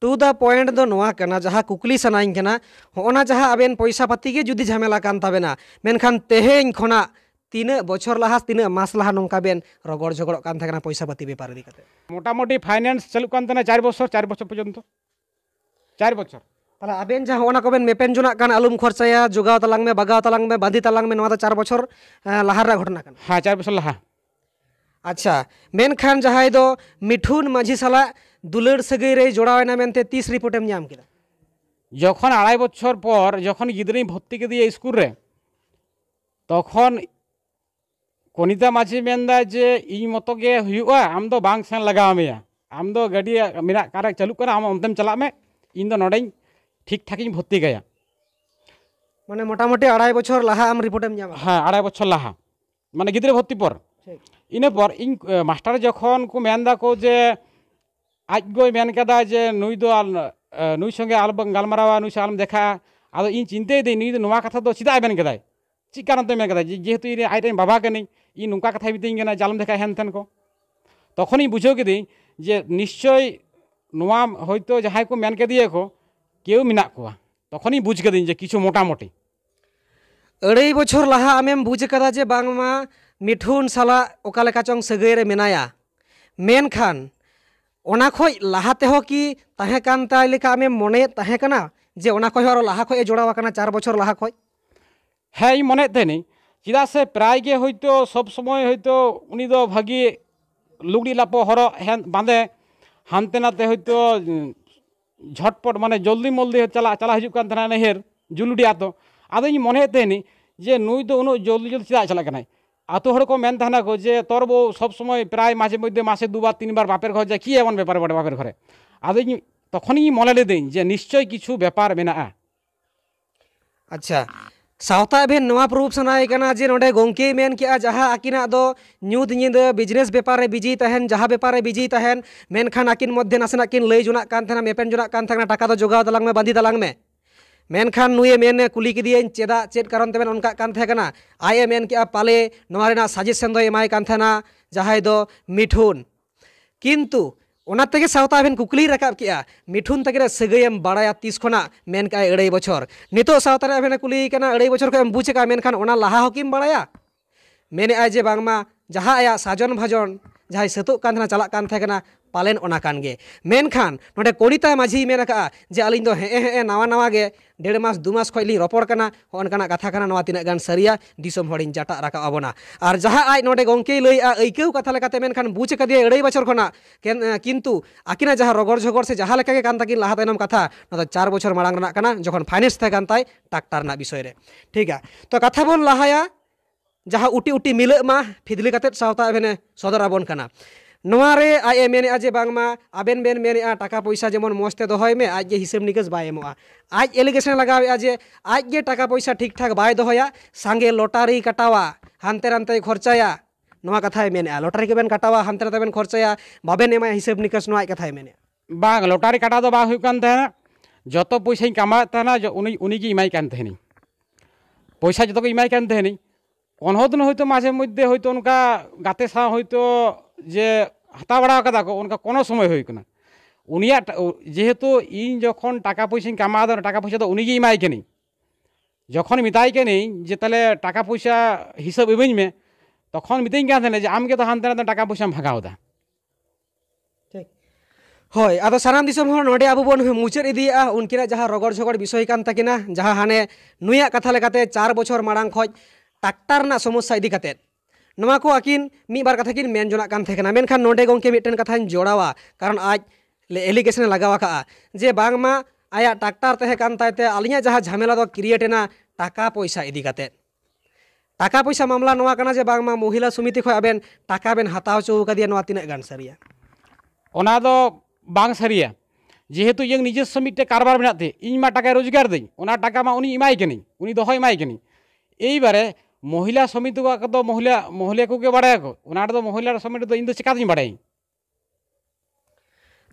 टू द पॉइंट दो नोआ कना जहाँ कुकली सनाइन कना होना जहाँ आबेन पैसा पाती के जुदी झमेला कान ताबेना मेनखान तेहेñ खना तीन बछर लाहा तीन मास लाहा नोंका बेन रगड़ झगड़ कान थाकना पैसा पाती बेपार इदी काते मोटामुटी फाइनेंस चालू कान तना 4 बछर पर्यंत 4 बछर তাহলে আবেন যাহা ওনা কবেন মেপেন জোনাক কান আলুম খরচায়া যোগাও তালাং মে বাগাও তালাং মে বাঁধি তালাং মে নওয়া তো 4 বছর লাহার ঘটনা কান। हाँ 4 বছর লাহা। আচ্ছা মেনখান যাহাই দো মিঠুন মাঝি সালা দুলার সাগৈ রে জোড়াওয়না মেনতে 30 রিপোর্টেম ᱧᱟᱢ কেদা। যখন 2.5 বছর পর যখন গিদ্রাই ভর্তি কে দিয়ে স্কুল রে তখন কনিতা মাঝি মেনদা যে ᱤᱧ মতো গে হুᱭᱩᱜᱼᱟ আম দো বাং সেন লাগাও মেয়া আম দো গাড়ি মেরা কারে চালু করে আম অন্তেম চালাক মে ᱤᱧ দো নডেᱧ ঠিক ঠাকই ভর্তি গয়া। মানে মোটামুটি 2.5 বছর লাহা আম রিপোর্টেম ᱧᱟᱢᱟ। হ্যাঁ 2.5 বছর লাহা মানে গিদ্রে ভর্তি পর ইনে পর ইñ মাস্টার যখন কো মেনদা কো যে আজ গই মেন কেদা যে নুই দো নুই সঙ্গে আল গালমারাওয়া নুই সালম দেখা আদো ইñ চিন্তাই দেই নুই দো নোয়া কথা দো চিদা মেন কেদাই চি কারণ তো মেন কেদাই যেহেতু ইনি আইটেন বাবা কানি ই নুকা কথা বিতিং কেনা জালম দেখা হেন তেন কো তখনই বুঝাও কেদি যে নিশ্চয় নোয়া হয়তো যাহাই কো মেন কেদিয়ে কো কেউ মিনা কোয়া তখনই বুঝ কেদিন যে কিছু মোটামুটি 2.5 বছর লাহা আমেম বুঝ কাদা যে বাংমা মিঠুন সালা ওকা লেকা চং সাগৈ রে মেনায়া মেনখান ওনা খoj লাহা তেহ কি তাহে কান তাই লেকা আমেম মনে তাহে কানা যে ওনা খoj আরো লাহা খoj জোড়াওয়া কানা 4 বছর লাহা খoj। হ্যাঁ ই মনে তেনি চিদা সে প্রায় গে হয়তো সব সময় হয়তো উনি দো ভাগি লুগড়ি লাপো হর হেন বাঁধে হানতে নাতে হয়তো ঝটপট মানে জলদি মলদি চালা চালা হিজুক কান থানা নেহের জুলুডি আতো আদো ই মনে তেনি যে নুই দো উনো জলদি জলদি চিদা চালা কানাই আতো হড় কো মেন থানা কো যে তোর বউ সব সময় প্রায় মাঝে মধ্যে মাসে 2 বার 3 বার বাপের ঘর যায় কি এমন ব্যাপার বটে বাপের ঘরে আদো তখনই মনে লেদিন যে নিশ্চয় কিছু ব্যাপার মেনাআ। আচ্ছা সাউতা এভেন নোয়া প্রুফ সানাই কানা যে নডে গংকে মেন কিয়া যাহা আকিনা দো নিউদ নিদে বিজনেস ব্যাপারে বিজি তাহেন যাহা ব্যাপারে বিজি তাহেন মেনখান আকিন মধ্যে নাসেনা কিন লই জোনা কান থানা মেপেন জোনা কান থানা টাকা দো জোগাও দালাং মে বাঁধি দালাং মে মেনখান নুয়ে মেন কুলি কিদিয়েন চেদা চেদ কারণ তেবেন অনকা কান থাকে কানা আই মেন কিয়া পালে নোয়া রেনা সাজেশন দো এমাই কান থানা যাহাই দো মিঠুন কিন্তু ওনা থেকে সাউতা এভেন কুকলি রাকাব কিয়া মিঠুন থেকে সাগৈম বাড়ায়া 30 খনা মেন কায় 2.5 বছর নিতো সাউতা রে এভেন কুলি কানা 2.5 বছর কম বুঝে কা মেনখান ওনা লাহা হকিম বাড়ায়া মেনে আয় যে বাংমা যাহা আয়া সাজন ভাজন যাহাই সেতু কান থানা চালাক কান থাকে না পালেন ওনা কান গে মেনखान नोडे कोनिता माझी मेन का जे अलिंग दो हे हे नवा नवा गे 1.5 मास 2 मास खइली रपड़ कना होनकाना कथा कना नवा तिना गान सरिया दिसम हडिन जाटा राका अबना आर जहा आय नोडे गोंके लई आ ऐकेउ कथा लेकाते मेनखान बुझ कदिए 2.5 बछर खना किंतु आकिना जहा रगड़ झगड़ से जहा लेका गे कान ताकिन लाहा तैनम कथा न 4 बछर माड़ांग रना कना जखन फाइनेंस था कान ताय ट्रैक्टर ना विषय रे ठीक है तो कथा बोन लाहाया जहा उटी उटी मिले मा फिदली काते सावता एभेने सदर आबन कना नोआरे आय मेने आजे बांगमा आबेन बेन मेने टाका पैसा जेमन मस्ते दोहय में आज हिसाब निकास बाय एमोआ आज एलिगेशन लगावे आजे आज गे टाका पैसा ठीक ठाक बाय दोहया सांगे लॉटारी कटावा हानते रानते खर्चाया नोआ कथाय मेने लॉटारी के बेन कटावा हानते रानते बेन खर्चाया बाबेन एमा हिसाब निकास नोआ कथाय मेने बांग लॉटारी कटा दो बा हुई कान तहना जतो पैसा कमा तहना जो उनी की इमाई कान तहनी पैसा जतो को इमाई कान तहनी कोनहोदन होयतो माঝে মধ্যে হয়তো উনকা গাতে সা হয়তো যে হাতা বাড়া কাদা কো উনকা কোনো সময় হই না উনিয়া যেহেতু ইন যখন টাকা পয়সা কামা দর টাকা পয়সা তো উনি কি ইমাই কেনি যখন মিতাই কেনি যে তাহলে টাকা পয়সা হিসাব ইবেন মে তখন মিতাই কান যে আমকে তো হানতে না টাকা পয়সা ভাগাও দা ঠিক হয় আদো সারাম দিসম হর নডে আবু বন মুচের ইদিয়া উনকিরা যাহা রগড় ঝগড় বিষয় কান তাকিনা যাহা হানে নুয়া কথা লেকাতে 4 বছর মাড়াং খoj ट्रैक्टर ना समस्या इदी काते नोआ को आकिन मी बार कथा किन मेन जोना कान थेकना मेनखान नोडे गोंके मिटन कथा जोड़ावा कारण आज एलिगेशन लगावा का जे बांगमा आया ट्रैक्टर तहे कान तायते आलिया जहा झमेला दो क्रिएट ना टाका पैसा इदी काते टाका पैसा मामला नोआ कना जे बांगमा महिला समिति खय आबेन टाका बेन हताव चौ कदिया नोआ तिना गान सरिया ओना दो बांग सरिया जेहेतु यंग निजे समिति कारबार बनाते इन मा टाका रोजगार देई ओना टाका मा उनी इमाई केनी उनी दोहय इमाई केनी एई बारे महिला समिति को तो महिला महिला को बाड़ा को तो महिला समिति तो इन चिका बाड़ा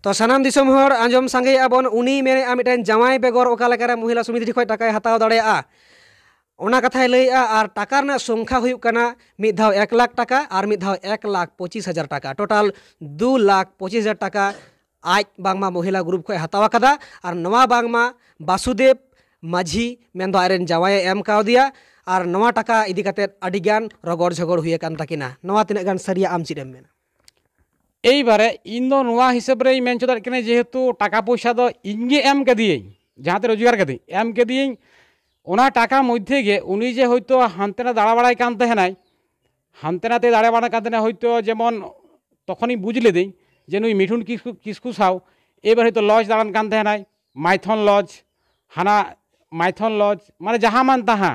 तो सानाम दिसम हर आंजम सांगे आबन उनी मेने मिटन जमाई बेगर ओका लेकारे महिला समिति खय टाका हताव दाड़ेया ओना कथाय लैया और टाका रना संख्या हुयुक कना मिद धाव 1 लाख टाका और मिद धाव 1,25,000 टाका टोटाल 2,25,000 टाका आज बांगमा महिला ग्रुप खय हताव कदा और नवा बांगमा वासुदेव माझी मेन दो आयरन जवाय एम काव दिया और नवा टाका इदी काते अडिगान रगड़ झगड़ हुए कान ताकिना नवा तिना गान सरिया आम चिडेम मेना एई बारे इन दो नवा हिसाब रे मेन चोदार कने जेहेतु टाका पैसा दो इनगे एम कदिये ᱡᱟᱦᱟᱸᱛᱮ ᱨᱳᱡᱽᱜᱟᱨ ᱠᱮᱫᱟᱹᱧ ᱮᱢ ᱠᱮᱫᱮᱭᱟᱹᱧ ᱚᱱᱟ ᱴᱟᱠᱟ ᱢᱚᱫᱽᱫᱷᱮ ᱜᱮ ᱩᱱᱤ ᱡᱮ ᱦᱚᱭᱛᱳ ᱦᱟᱱᱛᱮ ᱱᱟᱛᱮ ᱫᱟᱬᱟ ᱵᱟᱲᱟᱭ ᱠᱟᱱ ᱛᱟᱦᱮᱱᱟᱭ ᱦᱟᱱᱛᱮ ᱱᱟᱛᱮ ᱫᱟᱬᱟ ᱵᱟᱲᱟᱭ ᱠᱟᱱ ᱛᱟᱦᱮᱱᱟ ᱦᱚᱭᱛᱳ ᱡᱮᱢᱚᱱ ᱛᱚᱠᱷᱚᱱᱤᱧ ᱵᱩᱡᱽ ᱞᱤᱫᱟᱹᱧ ᱡᱮ ᱱᱩᱭ ᱢᱤঠᱩᱱ ᱠᱤᱥᱠᱩ ᱥᱟᱶ এবার হয়তো লজ দাঁড়ান কান তাহেনাই মাইথন লজ হানা মাইথন লজ মানে যাহা মান তাহা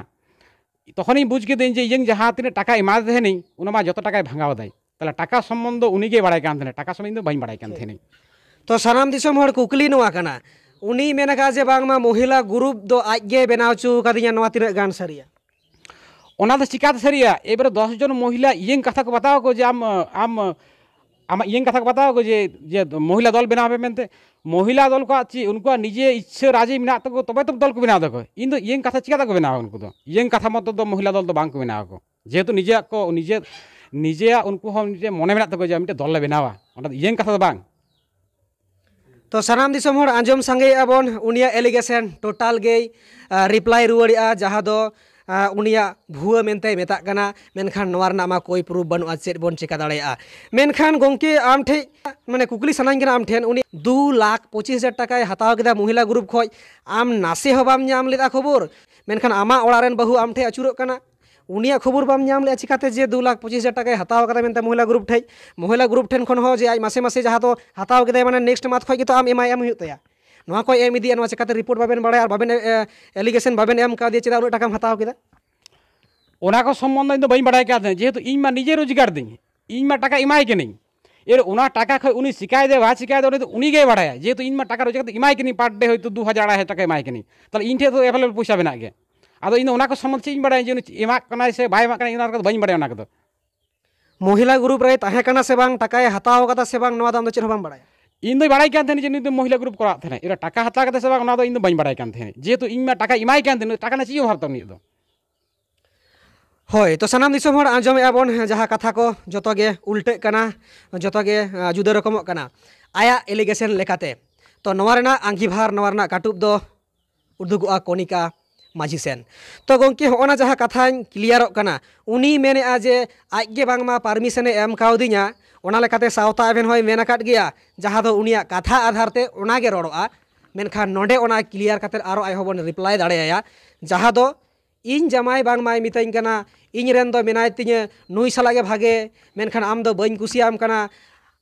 তখনই বুঝ কেদিন যে ইয়ং যাহা তিনে টাকা এমা দেহেনি উনা মা যত টাকায় ভাঙাও দেয় তাহলে টাকা সম্বন্ধ উনিগে বাড়াই কান থানে টাকা সম্বন্ধ বাই বাড়াই কান থানে तो सानाम दिसम हर कुकली नोआ कना उनी मेनका जे बांगमा महिला ग्रुप दो आगे बनाव चु कदिया नोआ तिना गान सरिया ओना दो चिकात सरिया एबारे 10 जन महिला इयं कथा को बताओ को जे आम इयं कथा को बताओ को जे महिला दल बनावे मेनते महिला दल को ची उनको निजे इच्छा राजी मेना तको तबे तो दल को बनाव दको इन दो इयं कथा चिका को बनाव उनको दो इयं कथा मत दो महिला दल दो बांग को बनाव को जेहेतु निजे उनको हम निजे मने मेना तको जे मिटे दल ले बनावा ओना इयं कथा दो बांग तो सानाम दिसम हर आंजम संगे अबन उनिया एलिगेशन टोटल गे रिप्लाई रुवाड़िया जहाँ दो उनिया भुआ मेनते मेता कना मेनखान नोआ रना मा कोई प्रूफ बनुआ चेद बोन चिका दाड़ेया मेनखान गोंके आम ठे माने कुकली सनाኝ कना आम ठेन उनी 2,25,000 टाका हताव केदा महिला ग्रुप खय आम नासे हो बाम ᱧᱟᱢ लेदा खबर मेनखान आमा ओड़ा रेन बहु आम ठे अचुरो कना उनिया खबर बाम ᱧᱟᱢ ले चिकाते जे 2,25,000 टाका हताव कदा मेनते महिला ग्रुप ठेन खन हो जे आज मासे मासे जहाँ तो हताव केदा माने नेक्स्ट माथ खय के तो आम एम हुई तया नोआ को एम इदी नोआ चिकाते रिपोर्ट बाबेन बाड़ाय आर बाबेन एलिगेशन बाबेन एम का दिए चेदा उन टाकाम हताव केदा ओना को सम्बन्ध इन बई बाड़ाय का जेहेतु इन मा निजे रोजगार दिन इन मा टाका इमाय के नहीं एर ओना टाका खय उनी शिकाय दे बा शिकाय दे तो उनी गे बाड़ाय जेहेतु इन मा टाका रोजगार इमाय के नहीं पर डे होय तो 2,000 टाका इमाय के नहीं ताले इन ठे तो अवेलेबल पैसा बेना गे आदो इन ओना को सम्बन्ध से इन बाड़ाय जे इमा कनाय से बाय मा कनाय इन को बई बाड़ाय ओना को महिला ग्रुप रे ताहे कना से बांग टाका हताव कदा से बांग नोआ दाम दो चेद बांग बाड़ाय इन दो बाड़ाय कान थेने जे इन महिला ग्रुप करा थेने एरा टाका हता कते से बांग ओना दो इन दो बई बाड़ाय कान थेने जेहेतु इन मा टाका इमाय कान थेने टाका ना ची हर तो नि दो होय तो सानाम दिसम हर आंजम आबन जहाँ कथा को जतगे उल्टे कना जतगे जुदा रकम कना आया एलिगेशन लेकाते तो नोआ रेना आंगीभार नोआ रेना काटुब दो उदुगुआ कोनिका माझी सेन तो गोंके होना जहाँ कथा क्लियर कना उनी मेने जे आगे बांगमा परमिशन एम काउदिया ओना लेकाते सावता एवेन होय मेन आकाद गया जहाँ दो उनिया कथा आधारते ओनागे रोड़ोआ मेनखान नोडे ओना क्लियर काते आरो आय होबन रिप्लाई दाड़ेया जहाँ दो इन जमाय बांग माय मिताइन कना इन रेन दो मेनाय तिnye नुई सालागे भागे मेनखान आम दो बइन कुसियाम कना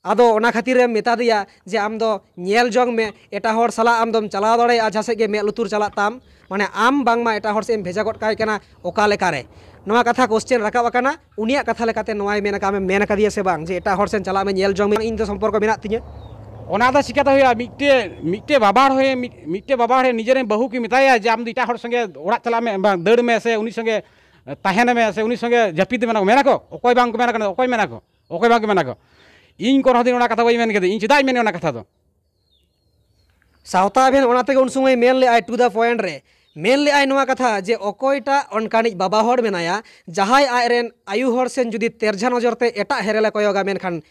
आदो ओना खातिर मेता दिया जे आम दो नेल जोंग में एटा हर साला आम दोम चलाव दाड़े आ जहासे गे मे लुतुर चला ताम माने आम बांग मा एटा हर से भेजा गट काय कना ओका लेकारे नोआ कथा क्वेश्चन राकाब कना उनिया कथा लेकाते नोआय मेना का मेन का दिया से बांग जे एटा हर से चला में नेल जोंग में इन दो संपर्क मेना तिnye ओना दा चिकाता होया मिट्टे बाबार होय मिट्टे बाबार निजेरे बहु की मिताया जे आम दो इटा हर संगे ओड़ा चला में दड़ में से उनी संगे ताहेन में से उनी संगे जपिद मेना को ओकोय बांग को मेना कना ओकोय बांग को मेना को इन को दिन ओना कथा बई मेन केदे इन चिदा मेन ओना कथा दो सावता भेन ओना तेगे उन समय मेन ले आय टू द पॉइंट रे मेन ले आय नोआ कथा जे ओकोयटा अनकानी बाबा हर मेनाया जहाय आय रेन आयु हर सेन जुदी तेरझा नजरते एटा हेरेले कोयोगा मेनखान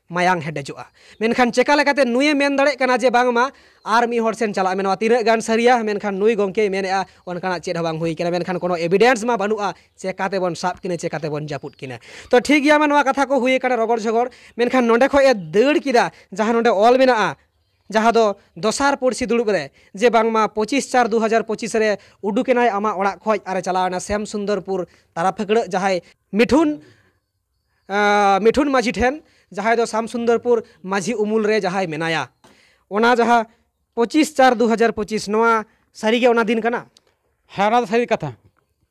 मायांग हेडेजुआ मेनखान चेका लेकाते नुये मेन दाड़े कना जे बांगमा आर मी हर सेन चला मेनवा तीना गान सरिया मेनखान नुई गोंके मेनेआ ओनकाना चेद हबांग हुई केना मेनखान कोनो एविडेंस मा बानुआ चेकाते बन साब किने चेकाते बन जापुट किने तो ठीक गया नोआ कथा को हुई कना रगड़ झगड़ मेनखान नोंडे खो ए दड़ किदा जहां नोंडे ऑल मेनाआ जहाँ दो दोसार पड़सी दुड़ुब रे जे बांगमा 25/4/2025 रे उडुकेनाय आमा ओड़ा खoj आरे चलावना श्याम सुंदरपुर तारा फेकड़ जहां मिठुन माझी ठेन जहाँ दो श्याम सुंदरपुर माझी उमुल रे जहाँ मेनाया ओना जहाँ 25/4/2025 नोआ सारी ओना दिन कना हाँ ओना सारी कथा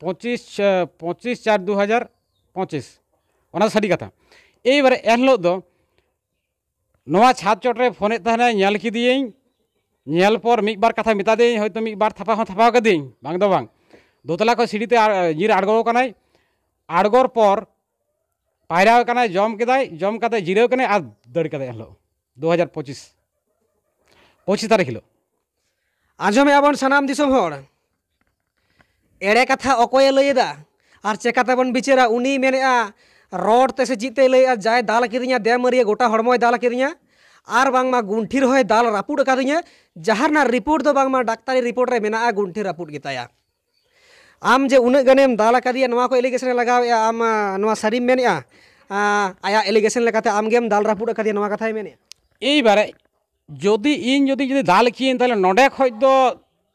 25/4/2025 ओना सारी कथा ए बारे एनलो दो नोआ छात चोट रे फोन तहना नेल किदियें नेल पर मिक बार कथा मिता दें होयतो मिक बार थपा थपा कदिं बांग दो बांग दोतला को सीढ़ीते जीर आड़गो कनाय आड़गोर पर पायरा कनाय जम केदाय जम काते जिराव कनाय आ दड़ कदे हलो 2025 तारीख हिलो आजमे आबन सनाम दिसम हर एड़े कथा अकोय लैदा आर चेकाते बन बिचारा उनी मेनेआ रोड ते से जीते लैया जाय दाल किदिया देमरिया गोटा हड़मोय दाल किदिया आर बांगमा गुंठीर होय दाल रापुड कादिया जहारना रिपोर्ट दो बांगमा डाक्तारी रिपोर्ट रे मेना गुंठी रापुड गिताया आम जे उन गनेम दाल कादिया नोआ को एलिगेशन लगाव आम नोआ सारी मेनेआ आया एलिगेशन लेकाते आम गेम दाल रापुड कादिया नोआ कथाय मेनेआ एई बारे जदि इन जदि दाल कियें ताले नोडे खoj दो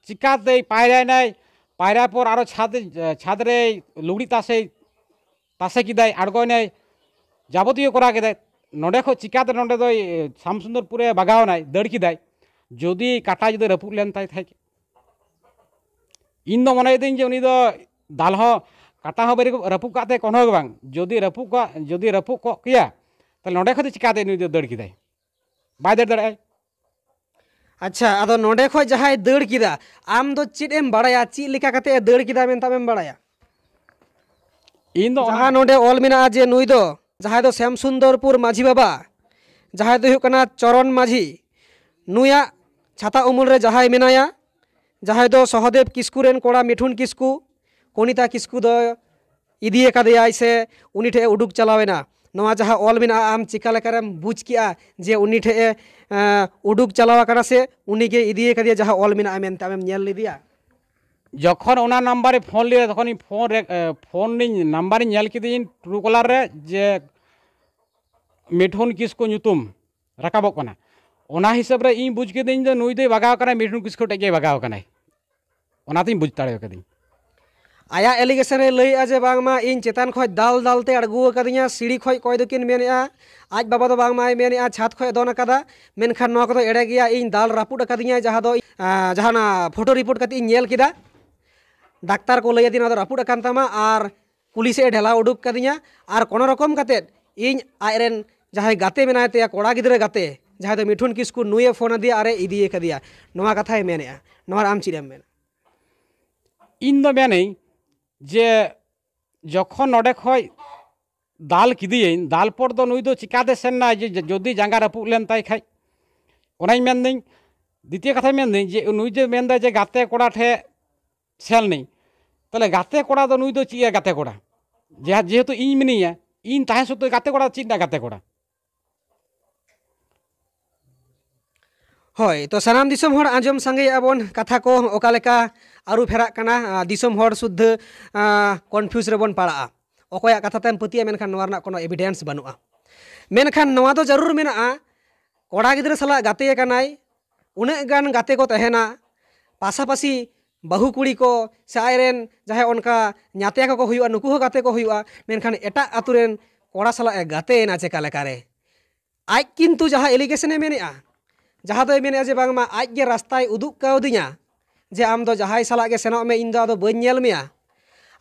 चिकाते पायरायनाय पायरा पर आरो छाद रे लुगड़ी तासे किदाय आड़गोनाय जाबतीय करा किदाय नोडे खो चिकाते नोडे दो शामसुंदरपुरे बागावनाय दड़ किदाय जदि काटा जदि रपुक लेन ताय थाय इन दो मने दिन जे उनी दो दाल हो काटा हो रपुक काते कोनो बांग जदि रपुक को किया ताले नोडे खो चिकाते उनी दो दड़ किदाय बाय दड़ दड़ाय। अच्छा आदो नोडे खो जहाय दड़ किदा आम दो चिट एम बाड़ाया चिट लेका काते दड़ किदा मेनतामेम बाड़ाया इन दो जहां नोडे ऑल मेना जे नुई दो जहां दो श्यामसुंदरपुर माझी बाबा जहां दो हुकना चरण माझी नुया छाता उमुल रे जहां मेनाया जहां दो सहदेव किस्कू रेन कोड़ा मिठुन किस्कू कोनिता किस्कू दो इदिए कादेयाय से उनी ठे उडुक चलावेना नवा जहां ऑल मेना आम चिका लेकारेम बुझ किया जे उनी ठे उडुक चलावा कना से उनी के इदिए कादिया जहां ऑल मेना मेनते आमेम नेल लिदिया जखन ओना नम्बर फोन लिया तखन फोन नम्बर नेल किदिन ट्रुकलार रे जे मिठुन किस्कू ᱧᱩᱛᱩᱢ राकाबोग कना ओना हिसाब रे इन बुझ किदिन जे नुई दे बागाव कना मिठुन किस्कू टेगे बागाव कनाय ओनातिन बुझ ताड़े कदिन आया एलिगेशन रे लई आजे बांगमा इन चेतान खय दाल दालते अड़गु कदिया सीढ़ी खय कय दकिन मेनेआ आज बाबा दो बांगमा मेनेआ छात खय दोन कदा मेनखान नोआ कदो एड़े गया इन दाल रापुड कदिया जहां दो जहाना फोटो रिपोर्ट कति इन नेल किदा डाक्तार को लई दिन रापुड कान तामा आर पुलिस ए ढेला उडुक कदिया आर कोनो रकम कते इन आयरेन जहां गाते मेनाय ते कोड़ा गिदरे गाते जहां दो मिठुन किस्कू नुए फोन दिया आरे इदिए कदिया नोआ कथाय मेनेआ नोआ आम चिरेम मेन इन दो मेनै जे जखन नोडे खय दाल किदियेन दाल पर दो नुई दो चिकाते सेनना जे जदि जांगा रपुक लेन ताय खाय ओनाय मेनदिन द्वितीय कथा मेनदिन जे नुई जे मेनदा जे गाते कोड़ा ठे सेल नहीं ताले गाते कोड़ा दो नुई दो चिया गाते कोड़ा जेहेतु इन मिनिया इन ताहे सत्वे गाते कोड़ा चिना गाते कोड़ा हय तो सानाम दिसोम हर आंजम संगे आबोन कथा को ओकालेका आरु फेरा कना दिसोम हर शुद्ध कन्फ्यूज रेबन पाड़ा अकोया कथा तेम पतिया मेनखान नोआ रना कोनो एविडेंस बनुआ मेनखान नोआ दो जरूर मेना कोड़ा गिद्रा सला गाते कनाय उने गान गाते को तहेना पासापासी बहु कुड़ी को से आयरेन जहां उनका न्याते को हुआ नुकु गाते को हुआ मेनखान एटा आतुरेन कोड़ा सला गाते ना चेका लेकारे आज किंतु जहां एलिगेशन मेनेआ जहां दो मेने जे बांगमा आज गे रास्ताय उदुक काउदिया जे आम दो जहां सला गे सेनो में इन दो आदो बन नेल मेया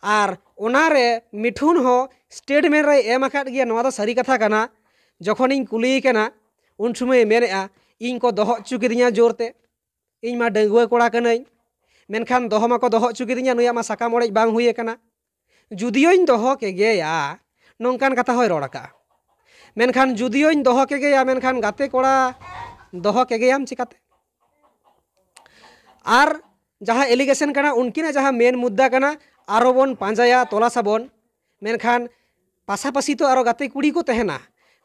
आर ओनारे मिठुन हो स्टेटमेंट रे एम आकाद गिया नोआ दो सारी कथा कना जखन इन कुली कना उन समय मेनेआ इन को दोहो चुकिदिया जोरते इन मा डंगुआ कोड़ा कनाई मेनखान दोहो माको दोहो चुकिदिया नुया मा साकाम ओड़ेज बांग हुई कना जुदियों दोहो के गेया नोंकान कथा होय रोड़का मेनखान जुदियों दोहो के गेया मेनखान गाते कोड़ा दोहो के गेयाम चिकाते आर जहां एलिगेशन कना उनकिना जहां मेन मुद्दा कना आरो बोन पांजाया तलासाबन मेनखान पासापासी तो आरो गाते कुड़ी को तहेना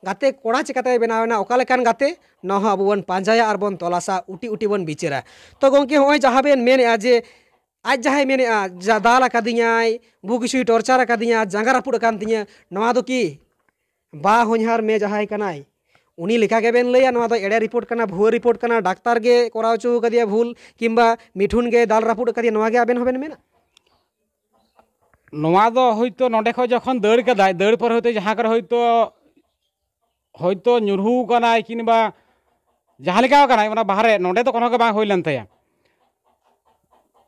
गाते कोड़ा चिकाते बनावेना ओकालेकान गाते नहो आबो bone पांजाया are bone तलासा Ooty Ooty bone बिचेरा तो गोंके होय जहां बेन मेनेआ जे आज जहां मेनेआ जा दाल कादियाय बुकिसुई टॉर्चर कादिया जांगा रापुड कान तिया नोआ दो की बा होनहार में जहां कनाय उनी लेखा के बेन लैया नोआ दो एड़े रिपोर्ट कना भुआ रिपोर्ट कना डाक्तार गे कोराव चो कदिया भूल किंबा मिठुन गे दाल रापुड कदिया नोआ गे आबेन होबेन मेना नोआ दो होयतो नोडे खो जखन दड़ कदाय दड़ पर होयतो जहां कर होयतो ᱧᱩᱨᱦᱩ कनाय किंबा जहां लेका कनाय ओना बाहरे नोडे तो कोनो के बांग होइलन तया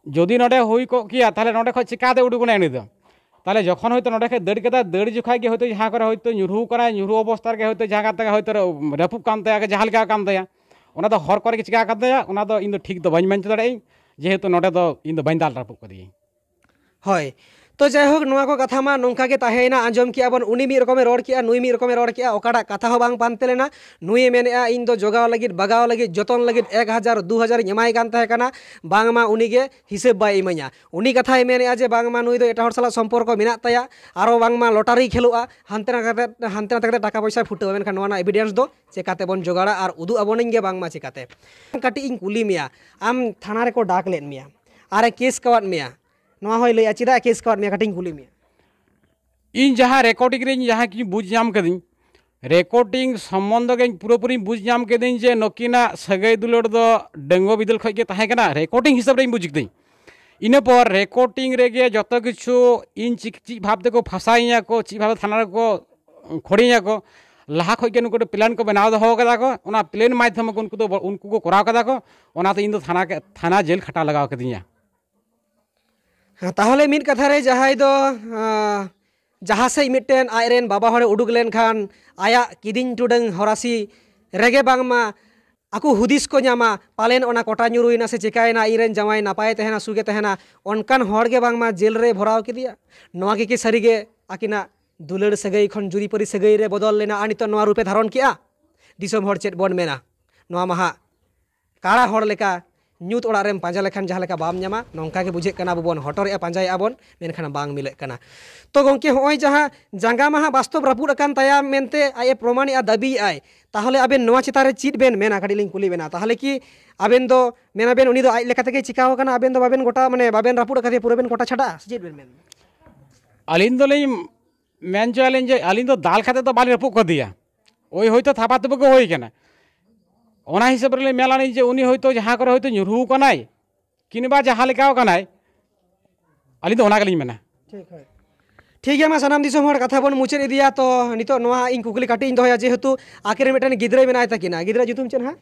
जदि नोडे होई को किया ताले नोडे खो चिकाते उडुकना एनी दो ताले जखन होयतो नोडे के दड़ कदा दड़ जुखाय गे होयतो जहां कर होयतो ᱧᱩᱨᱦᱩ कनाय ᱧᱩᱨᱦᱩ अवस्था गे होयतो जहां काते होयतो रपुक कान तया जहां लेका कान तया ओना दो हर करे चिका कान तया ओना दो इन दो ठीक दो बाñ मेन दाड़े जेहेतु नोडे दो इन दो बाñ दाल रपुक कदी हय तो जैहोक नोआ को कथा मा नोंका गे ताहेना आंजम किया बन उनी मी रकमे रोड किया नुई मी रकमे रोड किया ओकाडा कथा हो बांग पानते लेना नुई मेनेआ इन दो जोगाव लगिद बगाव लगिद जतन लगिद 1000 2000 एमाय कान ताहे कना बांगमा उनी गे हिसाब बाय इमाया उनी कथाय मेनेआ जे बांगमा नुई दो एटा हर साला संपर्क मेना ताया आरो बांगमा लटारी खेलुआ हानते ना कते टाका पैसा फुटाव मेनखान नोआ ना एविडेंस दो चेकाते बन जोगाड़ा आर उदु अबोनिन गे बांगमा चेकाते काटी इन कुली मिया आम थाना रे को डाक लेन मिया आरे केस कवात मिया नोआ होय लैया चिदा केस कवात मिया काटिंग कुली मिया इन जहां रिकॉर्डिंग रे जहां कि बुझ जाम कदिन रेकर्डिंग सम्बन्ध के पूरापूरी बुझ नाम केदिन जे नकिना सगै दुलड़ दो डंगो बिदल खय के ताहे कना रेकर्डिंग हिसाब रे बुझ किदिन इन पर रेकर्डिंग रेगे जत किछु इन ची भाव ते को फसाइया को ची भाव थाना को खड़िया को लाहा खय के नुको प्लान को बनाव दो कदा को ओना प्लेन माध्यम को उनको को कराव कदा को ओना ते इन दो थाना जेल खटा लगाव कदिया ताहले मिट कथा रे जहाय दो जहाँ से मिट्टन आयरेन बाबा हरे उडुक लेन खान आया किदिन टुडंग हरासी रेगे बांगमा आकु हुदिस को ᱧᱟᱢᱟ पालेन ओना कोटा ᱧᱩᱨᱩᱭना से चिकायना इरेन जमाय नापाय तहना सुगे तहना ओनकान हर गे बांगमा जेल रे भराव किदिया नोआ के सारीगे आकिना दुलड़ सगई खन जुरीपरी सगई रे बदल लेना आ नितो नोआ रूपे धारण किया दिसम हर चेत बोन मेना नोआ महा काड़ा हर लेका ᱧᱩᱛ ᱚᱲᱟᱜ ᱨᱮᱢ ᱯᱟᱸᱡᱟ ᱞᱮᱠᱷᱟन ᱡᱟᱦᱟᱸ ᱞᱮᱠᱟ ᱵᱟᱢ ᱧᱟᱢᱟ ᱱᱚᱝᱠᱟ ᱜᱮ ᱵᱩᱡᱷᱟᱹᱜ ᱠᱟᱱᱟ ᱟᱵᱚ ᱵᱚᱱ ᱦᱚᱴᱚᱨᱮᱜᱼᱟ ᱯᱟᱸᱡᱟᱭᱮᱜᱼᱟ ᱵᱚᱱ ᱢᱮᱱᱠᱷᱟन ᱵᱟᱝ ᱢᱤᱞᱟᱹᱜ ᱠᱟᱱᱟ ᱛᱚ ᱜᱚᱝᱠᱮ ᱦᱚᱸᱜᱼᱚᱭ ᱡᱟᱦᱟᱸ ᱡᱟᱸᱜᱟ ᱢᱟᱦᱟ ᱵᱟᱥᱛᱚᱵ ᱨᱟᱹᱯᱩᱫ ᱟᱠᱟᱱ ᱛᱟᱭᱟ ᱢᱮᱱᱛᱮ ᱟᱡ ᱮ ᱯᱨᱚᱢᱟᱱᱮᱜᱼᱟ ᱫᱟᱹᱵᱤᱭᱮᱜᱼᱟᱭ ᱛᱟᱦᱚᱞᱮ ᱟᱵᱮᱱ ᱱᱚᱣᱟ ᱪᱮᱛᱟᱱ ᱨᱮ ᱪᱮᱫ ᱵᱮᱱ ᱢᱮᱱᱟ ᱠᱟᱹᱴᱤᱡ ᱞᱤᱧ ᱠᱩᱞᱤ ᱵᱮᱱᱟ ᱛᱟᱦᱚᱞᱮ ᱠᱤ ᱟᱵᱮᱱ ᱫᱚ ᱢᱮᱱᱟᱵᱮᱱ ᱩᱱᱤ ᱫᱚ ᱟᱡ ᱞᱮᱠᱟ ᱛᱮᱜᱮ ᱪᱤᱠᱟᱣ ᱟᱠᱟᱱᱟ ᱟᱵᱮᱱ ᱫᱚ ᱵᱟᱵᱮᱱ ᱜᱚᱴᱟ ᱢᱟᱱᱮ ᱵᱟᱵᱮᱱ ᱨᱟᱹᱯᱩᱫ ᱟᱠᱟᱫᱮᱭᱟ ᱯᱩᱨᱟᱹ ᱵᱮᱱ ᱜᱚᱴᱟ ᱪᱷᱟᱰᱟ ᱥᱮ ᱪᱮᱫ ᱵᱮᱱ ᱢᱮᱱ ᱟᱹᱞᱤᱧ ᱫᱚᱞᱤᱧ ᱢᱮᱱ ᱪᱚᱭᱟᱞᱤᱧ ᱡᱮ ᱟᱹᱞᱤᱧ ᱫᱚ ᱫᱟᱞ ᱠᱟᱛᱮ ᱫᱚ ᱵᱟᱞᱤᱧ ᱨᱟᱹᱯᱩᱫ ᱠᱟᱫᱮᱭᱟ ওই হয়তো থাপা তুপা কে হই কেনা ওনা হিসাব রে মেলানি যে উনি হয়তো যাহা করে হয়তো ᱧᱩᱨᱦᱩ কানাই কিংবা যাহা লেকাও কানাই আলি তো ওনা গলিñ মেনা ठीक है मा सानाम दिसम हर कथा बन मुचाद इदिया तो नितो नोआ इन कुकली काटी इन दोया जेहेतु आखिर मिटन गिद्रे मेनाय ताकिना गिद्रा जुतुम चेन हा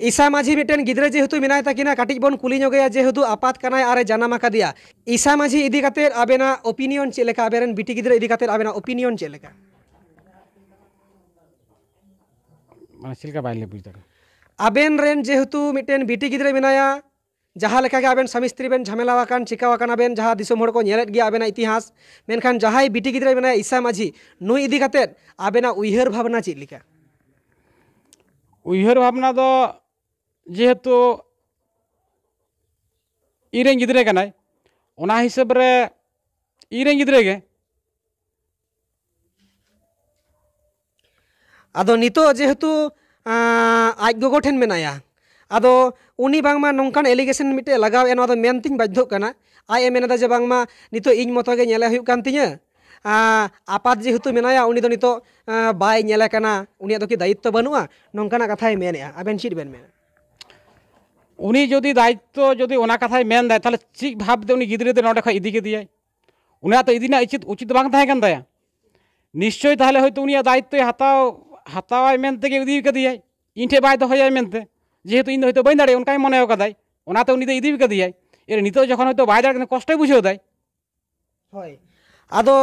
ईसा माझी मिटन गिद्रे जेहेतु मेनाय ताकिना काटी बन कुली ᱧᱚᱜᱮᱭᱟ जेहेतु आपात कनाय आरे जानाम आकादिया ईसा माझी इदी काते आबेना ओपिनियन चेक लेका आबेरन बिटी गिद्रे इदी काते आबेना ओपिनियन चेक लेका माने सिलका बाइले बुझ दाका आबेन रेन जेहेतु मिटन बिटी गिद्रे मेनाया जहाँ लेका के आबेन स्वामी स्त्री बेन झमेलावाकान चिकावाकान आबेन जहाँ दिसम हर को नेलेत गया आबेना इतिहास मेनखान जहाँ बिटी गिद्रे मेनाया ईसा माझी नुई इदी काते आबेना उइहर भावना चेक लेका उइहर भावना दो जेहेतु इरेन गिद्रे कनाय ओना हिसाब रे इरेन गिद्रे गे आदो नितो जेहेतु आज गोगो ठेन मेनाया आदो उनी बांगमा नोंकान एलिगेशन मिटे लगाव एन आदो मेनतिन बाध्य कना आय मेनदा जे बांगमा नितो इñ मतो गे नेले हुयुक कान तिña आपात जेहेतु मेनाया उनी दो नितो बाय नेले कना उनी दो कि दायित्व बनुआ नोंकाना कथाय मेनेआ आबेन चिट बेन मेना उनी जदि दायित्व जदि ओना कथाय मेन दाय ताहले चिक भाव दे उनी गिद्रे दे नोडे ख इदी केदियाय उना तो इदिना उचित बांग ताहे कान दाया निश्चय ताहले हयतो उनी दायित्व हतावाय मेनते गे इदी केदियाय इन ठे बाय दोहयाय मेनते जेहेतु इन हयतो बाइन दाड़े उनकाय मने कदाय ओनाते उनी दो इदी केदियाय एर नितो जखन हयतो बाय दाड़े कष्ट बुझेव दाय होय आदो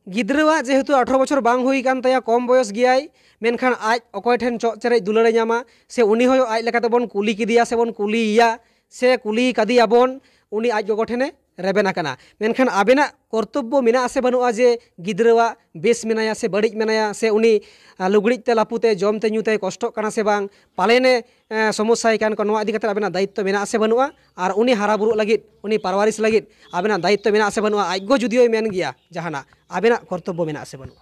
गिद्रवा जेहेतु 18 बछर बांग हुई कान ताया कम बयस गियाय मेनखान आज अकय ठेन चेरे दुलारे ᱧᱟᱢᱟ से उनी होय आज लेकाते बोन कुली किदिया से बोन कुलिया से कुली कदिया बोन उनी आज गोगो ठेने रेबेना काना मेनखान आबेना कर्तव्य मेना से बनुआ जे गिद्रवा बेस मेनाया से बड़िज मेनाया से उनी लुगड़िज ते लापुते जमते ᱧᱩते कष्ट काना से बांग पालेने समस्याय कान को नोआ इदी काते आबेना दायित्व मेना से बनुआ और उनी हारा बुरु लगित उनी परवारिश लगित आबेना दायित्व मेना से बनुआ आज गो जुदियो मेन गिया जहाना आबेना कर्तव्य मेना से बनुआ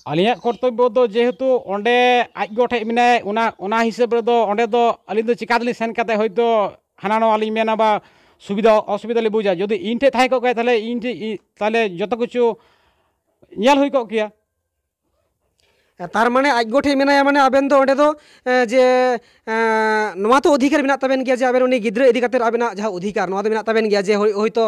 आलिया कर्तव्य दो जेहेतु ओंडे आज गो ठे मेनाय ओना हिसाब रे दो ओंडे दो आलिन दो चिकादली सेन काते हयतो हाना नो आलिन मेना बा सुविधा असुविधा ले बुझा जदि इन ठे थाय को गए ताले इन ठे ताले जत किछु नेल हुई को किया तार माने आज गोठे मेनाया माने आबेन दो ओंडे दो जे नोआ तो अधिकार मेना ताबेन गया जे आबेन उनी गिद्रे इदी काते आबेना जहाँ अधिकार नोआ दो मेना ताबेन गया जे हयतो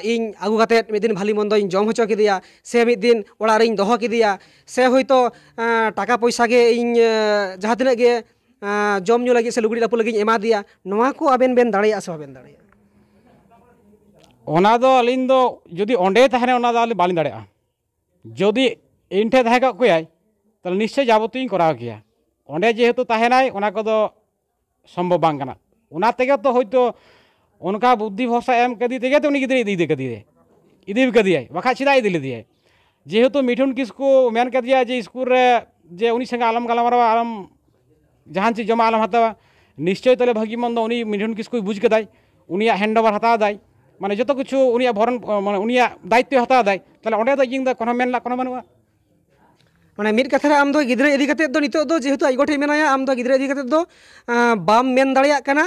इन आगु काते मिद दिन भाली मंदो इन जम होचो किदिया से मिद दिन ओड़ा रे इन दोहो किदिया से हयतो टाका पैसा गे इन जहाँ तिना गे जम ᱧᱩ लगी से लुगड़ी लापु लगी एमा दिया नोआ को आबेन बेन दाड़िया से बाबेन दाड़िया ओना दो अलिन दो जदि ओंडे ताहने ओना दो बालिन दाड़ेआ जदि इन ठे ताहे कोयाय ताहले निश्चय जाबती कराव किया ओंडे जेहेतु ताहेनाय ओना को दो सम्भव बांग कना ओना तेगे तो हयतो उनका बुद्धि भरसा एम कदी तेगे तो उनी गिद्रे इदी कदियाय बाखा छिदा इदी लेदियाय जेहेतु मिठुन किसको मेन कदिया जे स्कूल रे जे उनी संगे आलम गालमारावा आलम जहान चीज जमा आलम हतावा निश्चय तले भागी मंद उनी मिठुन किसको बुझ कदाय उनिया हैंडओवर हता दाय माने जो किछु उनिया भरन माने उनिया दायित्व हता दाय ताले ओंडे दो जिंग दा कोनो मेन ला कोनो बनुआ माने मिड कथा रे आम दो गिद्रे इदी काते दो नितो दो जेहेतु आइगोठे मेनाया आम दो गिद्रे इदी काते दो बाम मेन दाड़िया काना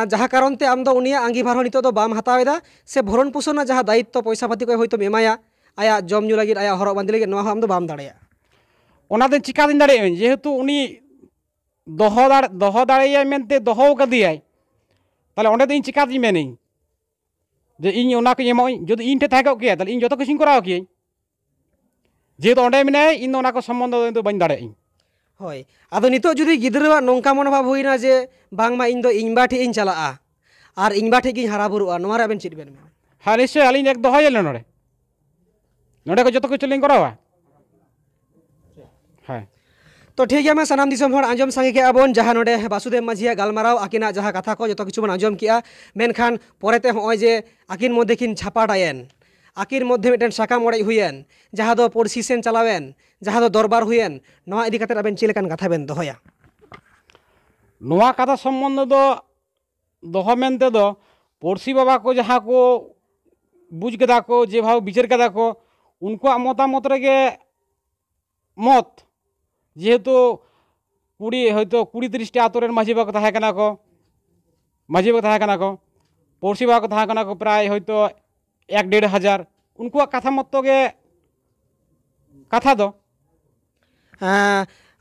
जहाँ कारण ते आम दो उनिया आंगीभार हो नितो दो बाम हतावेदा से भरण पोषण जहाँ दायित्व पैसा पाती को हयतो एमाया ᱟᱭᱟᱜ ᱡᱚᱢ ᱧᱩ ᱞᱟᱹᱜᱤᱫ ᱟᱭᱟᱜ ᱦᱚᱨᱚᱜ ᱵᱟᱸᱫᱮ ᱞᱟᱹᱜᱤᱫ ᱱᱚᱣᱟ ᱦᱚᱸ ᱟᱢ ᱫᱚ ᱵᱟᱢ ᱫᱟᱲᱮᱭᱟᱜᱼᱟ ᱚᱱᱟᱛᱮ ᱪᱤᱠᱟᱹᱛᱤᱧ ᱫᱟᱲᱮᱭᱟᱜᱼᱟᱹᱧ ᱡᱮᱦᱮᱛᱩ ᱩᱱᱤ ᱫᱚᱦᱚ ᱫᱟᱲᱮᱭᱟᱭ ᱢᱮᱱᱛᱮ ᱫᱚᱦᱚ ᱠᱟᱫᱮᱭᱟᱭ তাহলে ᱚᱸᱰে ᱫᱚ ᱤᱧ ᱪᱤᱠᱟᱹᱛᱤᱧ ᱢᱮᱱᱟᱹᱧ যে ᱤᱧ ᱚᱱᱟ ᱠᱚᱧ ᱮᱢᱚᱜᱼᱟᱹᱧ ᱡᱩᱫᱤ ᱤᱧ ᱴᱷᱮᱱ ᱛᱟᱦᱮᱸ ᱠᱚᱜ ᱠᱮᱭᱟ ᱛᱟᱦᱞᱮ ᱤᱧ ᱡᱚᱛᱚ ᱠᱤᱪᱷᱩᱧ ᱠᱚᱨᱟᱣ ᱠᱮᱭᱟᱹᱧ যেহেতু ᱚᱸᱰে ᱢᱮᱱᱟᱭᱟ ᱤᱧ ᱫᱚ ᱚᱱᱟ ᱠᱚ ᱥᱚম্বন্ধᱚ ᱫᱚ ᱵᱟᱹᱧ ᱫᱟᱲᱮᱭᱟᱜᱼᱟᱹᱧ ᱦᱳᱭ ᱟᱫᱚ ᱱᱤᱛᱚᱜ ᱡᱩᱫᱤ ᱜᱤᱫᱽᱨᱟᱹᱣᱟᱜ ᱱᱚᱝᱠᱟ ᱢᱚᱱᱳᱵᱷᱟᱵ ᱦᱩᱭᱱᱟ ᱡᱮ ᱵᱟᱝᱢᱟ ᱤᱧ ᱫᱚ ᱤᱧ ᱵᱟ ᱴᱷᱮᱡ ᱤᱧ ᱪᱟᱞᱟᱜᱼᱟ ᱟᱨ ᱤᱧ ᱵᱟ ᱴᱷᱮᱡ ᱜᱤᱧ ᱦᱟᱨᱟ ᱵᱩᱨᱩᱜᱼᱟ ᱱᱚᱣᱟ ᱨᱮ ᱟᱵᱮᱱ ᱪᱮᱫ ᱵᱮᱱ ᱢᱮᱱᱟ ᱦᱮᱸ ᱱᱤশ্চয়ই ᱟᱹᱞᱤᱧ ᱮᱠ ᱫᱚᱦᱚᱭᱟᱞᱮ ᱱᱚᱰᱮ ᱠᱚ ᱡᱚᱛᱚ ᱠᱤᱪᱷᱩ ᱞᱤᱧ ᱠᱚᱨᱟᱣᱟ ᱦᱮᱸ तो ठीक है मैं सानाम दिसम हर आंजम सांगे के आबोन जहां नोडे बासुदेव माझिया गालमाराव आकिना जहां कथा को जतो किछु बन आंजम किया मेनखान पोरेते होय जे आकिन मध्य किन छापाडायन आकिर मध्य मिटन साकाम ओड़े हुयेन जहां दो पड़सी सेन चलावेन जहां दो दरबार हुयेन नोआ इदी कते आबेन चिलेकान कथा बेन दोहया नोआ कथा सम्बन्ध दो दोह मेनते दो पड़सी बाबा को जहां को बुझ कदा को जे भाव विचार कदा को उनको मतामत रेगे मत जेहेतु कुड़ी हयतो 20-30 आतुर माझी बाबा तहां कना को माझी बाबा तहां कना को पड़सी बाबा को तहां कना को प्राय हयतो 1-1.5 हजार उनको कथा मत गे कथा दो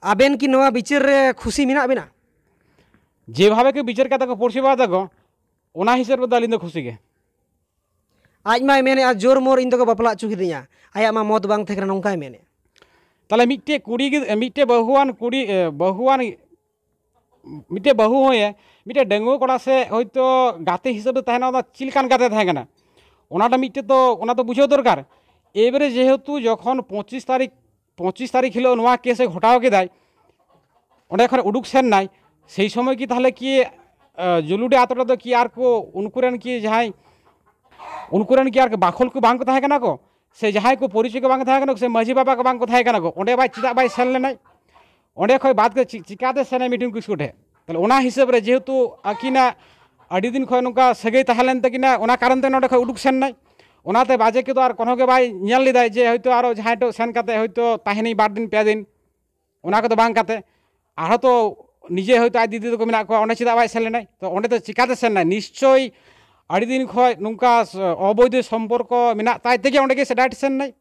आबेन की नोआ विचार रे खुशी मिना बिना जे भावे के विचार कता को पड़सी बाबा को ओना हिसाब रे दालिन दो खुशी गे आज माय मेने आज जोर मोर इन दो बापला चुकी दिया आया मा मत बांग थेकरा नोंकाय मेने ताले मिट्टे कुड़ी मिट्टे बहुआन कुड़ी बहुआन मिट्टे बहु होए मिट्टे डेंगू कोड़ा से हयतो गाते हिसाब तहना ओना चिलकान गाते थाहेना ओनाटा मिट्टे तो बुझो दरकार एबारे जेहेतु जखन 25 तारीख हिलो नोआ केसे घटाव केदाय ओंडे खन उडुक सेन नाय सेई समय की ताहले कि जुलुडे आतोटा दो कि आर को उनकुरेन की जहाय उनकुरेन की आर बाखल को बांग को थाहेना को से जहां को परिचय को बांग थाहेना से माझी बाबा को बांग को थाहेना को ओंडे बाय चिदा बाय सेन लेनाय ओंडे खय बात के चिकाते सेने मिटिंग किस कोठे ताहले ओना हिसाब रे जेहेतु आकिना आडी दिन खय नुका सगै ताहलेन तकिना ओना कारण ते नोडे खय उडुक सेन नाय ओनाते बाजे के तो आर कोनो के बाय नेल लिदाय जे हयतो आरो जहां तो सेन काते हयतो ताहेनी 2 दिन 5 दिन ओना को तो बांग काते आरो तो निजे हयतो आज दीदी तो को मेना को ओंडे चिदा बाय सेन लेनाय तो ओंडे तो चिकाते सेन नाय निश्चय आड़ी दिन खय नुका अवैध सम्पर्क मेना ताय तेगे ओंडे के सेडाइट सेन नाय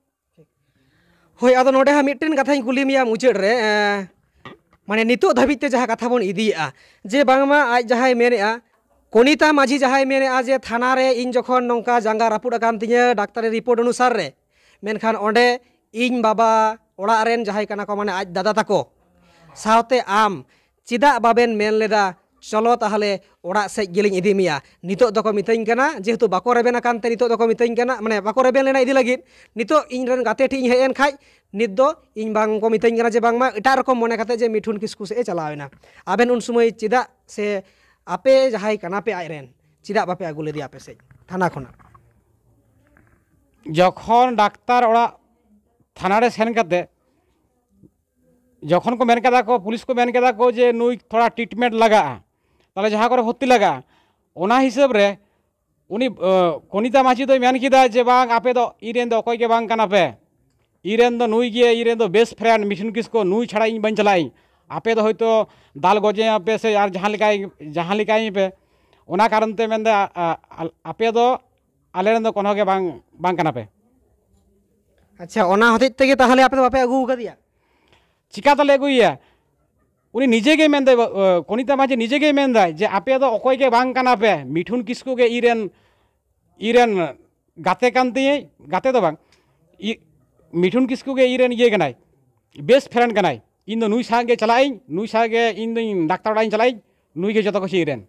होय आदो नोडे हा मिटटेन कथाई कुली मिया मुचाद रे माने नितो धाबिते जहां कथा बन इदिया जे बांगमा आज जहां मेनेआ कनिता माझी जहां मेनेआ जे थाना रे इन जखन नोंका जांगा रापुड आकान तिया डाक्तारी रिपोर्ट अनुसार रे मेनखान ओंडे इन बाबा ओड़ा रेन जहां कना को माने आज दादा ताको सावते आम चिदा बाबेन मेन लेदा चलो ताहले ओड़ा से गेलिंग इदी मिया नितो दको मितैन कना जेहेतु बाको रेबेना कानते नितो दको मितैन कना माने बाको रेबेन लेना इदी लागिद नितो इन रेन गाते ठी हेन खाय नित दो इन बांग को मितैन कना जे बांगमा एटा रकम मने काते जे मिठुन किस्कु से चलावेना आबेन उन समय चिदा से आपे जहाय कना पे आय रेन चिदा बापे आगु लेदी आपे से थाना खना जखन डाक्तार ओड़ा थाना रे सेन काते जखन को मेन कदा को पुलिस को मेन कदा को जे नुई थोड़ा ट्रीटमेंट लगा ताले जहाँ करे भर्ती लगा ओना हिसाब रे उनी कनिता माझी तो मेन किदा जे बांग आपे दो इरेन दो अकय के बांग कना पे इरेन दो नुई गे इरेन दो बेस्ट फ्रेंड मिशन किसको नुई छाड़ा इन बन चलाई आपे दो हयतो दाल गजे आपे से यार जहाँ लिकाई पे ओना कारण ते मेन दे आपे दो आलेरन दो कोनो के बांग कना पे अच्छा ओना होते तेगे ताहले आपे बापे आगु कदिया चिका ताले अगुइया उनी निजे गे मेन दे कनिता माझी निजे गे मेन दाय जे आपे दो अकय के बांग कना पे मिठुन किसको गे इरेन गाते कानते गाते दो बांग मिठुन किसको गे इरेन ये कनाय बेस्ट फ्रेंड कनाय इन दो नुई सागे चलाई नुई सागे इन दो डाक्तार ओड़ाई चलाई नुई गे जतो को इरेन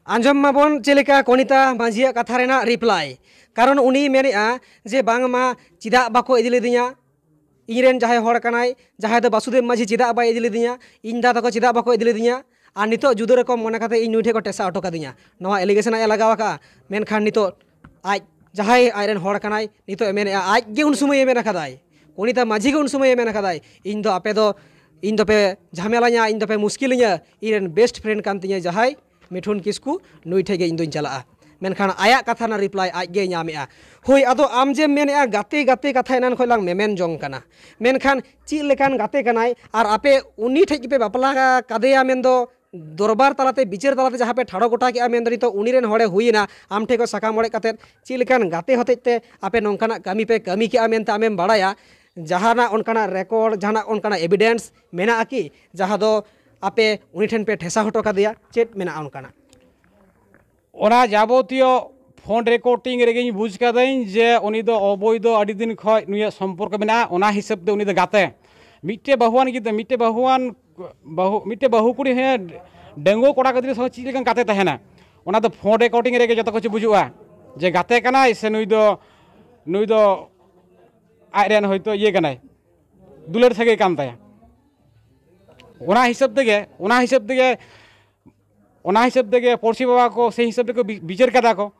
आंजम माबन चेलेका कनिता माझिया कथा रेना रिप्लाई कारण उनी मेनेआ जे बांगमा चिदा बाको इदि लेदिया इरेन जहां हड़ कनाय जहां दो बासुदेव माझी चिदा बाय इदि लेदिया इन दा तको चिदा बाको इदि लेदिया और नितो जुदो रकम मने काते इन नुई ठे को टेसा अटो कादिया नोआ एलिगेशन आय लगावा का मेनखान नितो आज जहां आयरेन हड़ कनाय नितो मेनेआ आज गे उन समय मेना कदाय कनिता माझी गे उन समय मेना कदाय इन दो आपे दो इन दो पे झमेला냐 इन दो पे मुश्किलnya इरेन बेस्ट फ्रेंड कान तिया जहां मिठुन किसकु नुई ठे गे इन दोइन चला मेनखान आया कथा ना रिप्लाई आज गे नामेआ होय आदो आम जे मेनेआ गाते गाते कथा एनान खयलां मेमेन जंग कना मेनखान ची लेकान गाते कनाय आर आपे उनी ठे पे बापला कादेया मेन दो दरबार तालाते बिचार तालाते जहाँ पे ठाड़ो गोटा के मेन नित उनी रेन हड़े हुईना आम ठेको साकाम अड़े काते चेलेकान गाते हतेते आपे नोंकाना कामी पे कामी के मेनते आमेम बाड़ाया जहाना ओनकाना रेकर्ड जहाना ओनकाना एविडेंस मेना कि जहाँ दो आपे उनी ठेन पे ठेसा हटो कादिया चेत मेना ओनकाना ओना जाबतीय फोन रेकर्डिंग रेगे बुझ कदाई जे उनी दो अवैध अड़ी दिन खय नुया सम्पर्क मेना ओना हिसाब दे उनी दो गाते मिट्टे बहुआन गिद्रा मिट्टे बहुआन मिट्टे बहु कुड़ी हे डेंगू कोड़ा गिद्रा सह चीज लेकन गाते तहेना ओना दो फोन रेकर्डिंग रेगे जतो किछु बुझुआ जे गाते कनाय से नुई दो आयरेन होयतो ये कनाय दुलेर सगे कान ताया ओना हिसाब तेगे पड़ोसी बाबा को से हिसाब तेको बिचार कदा को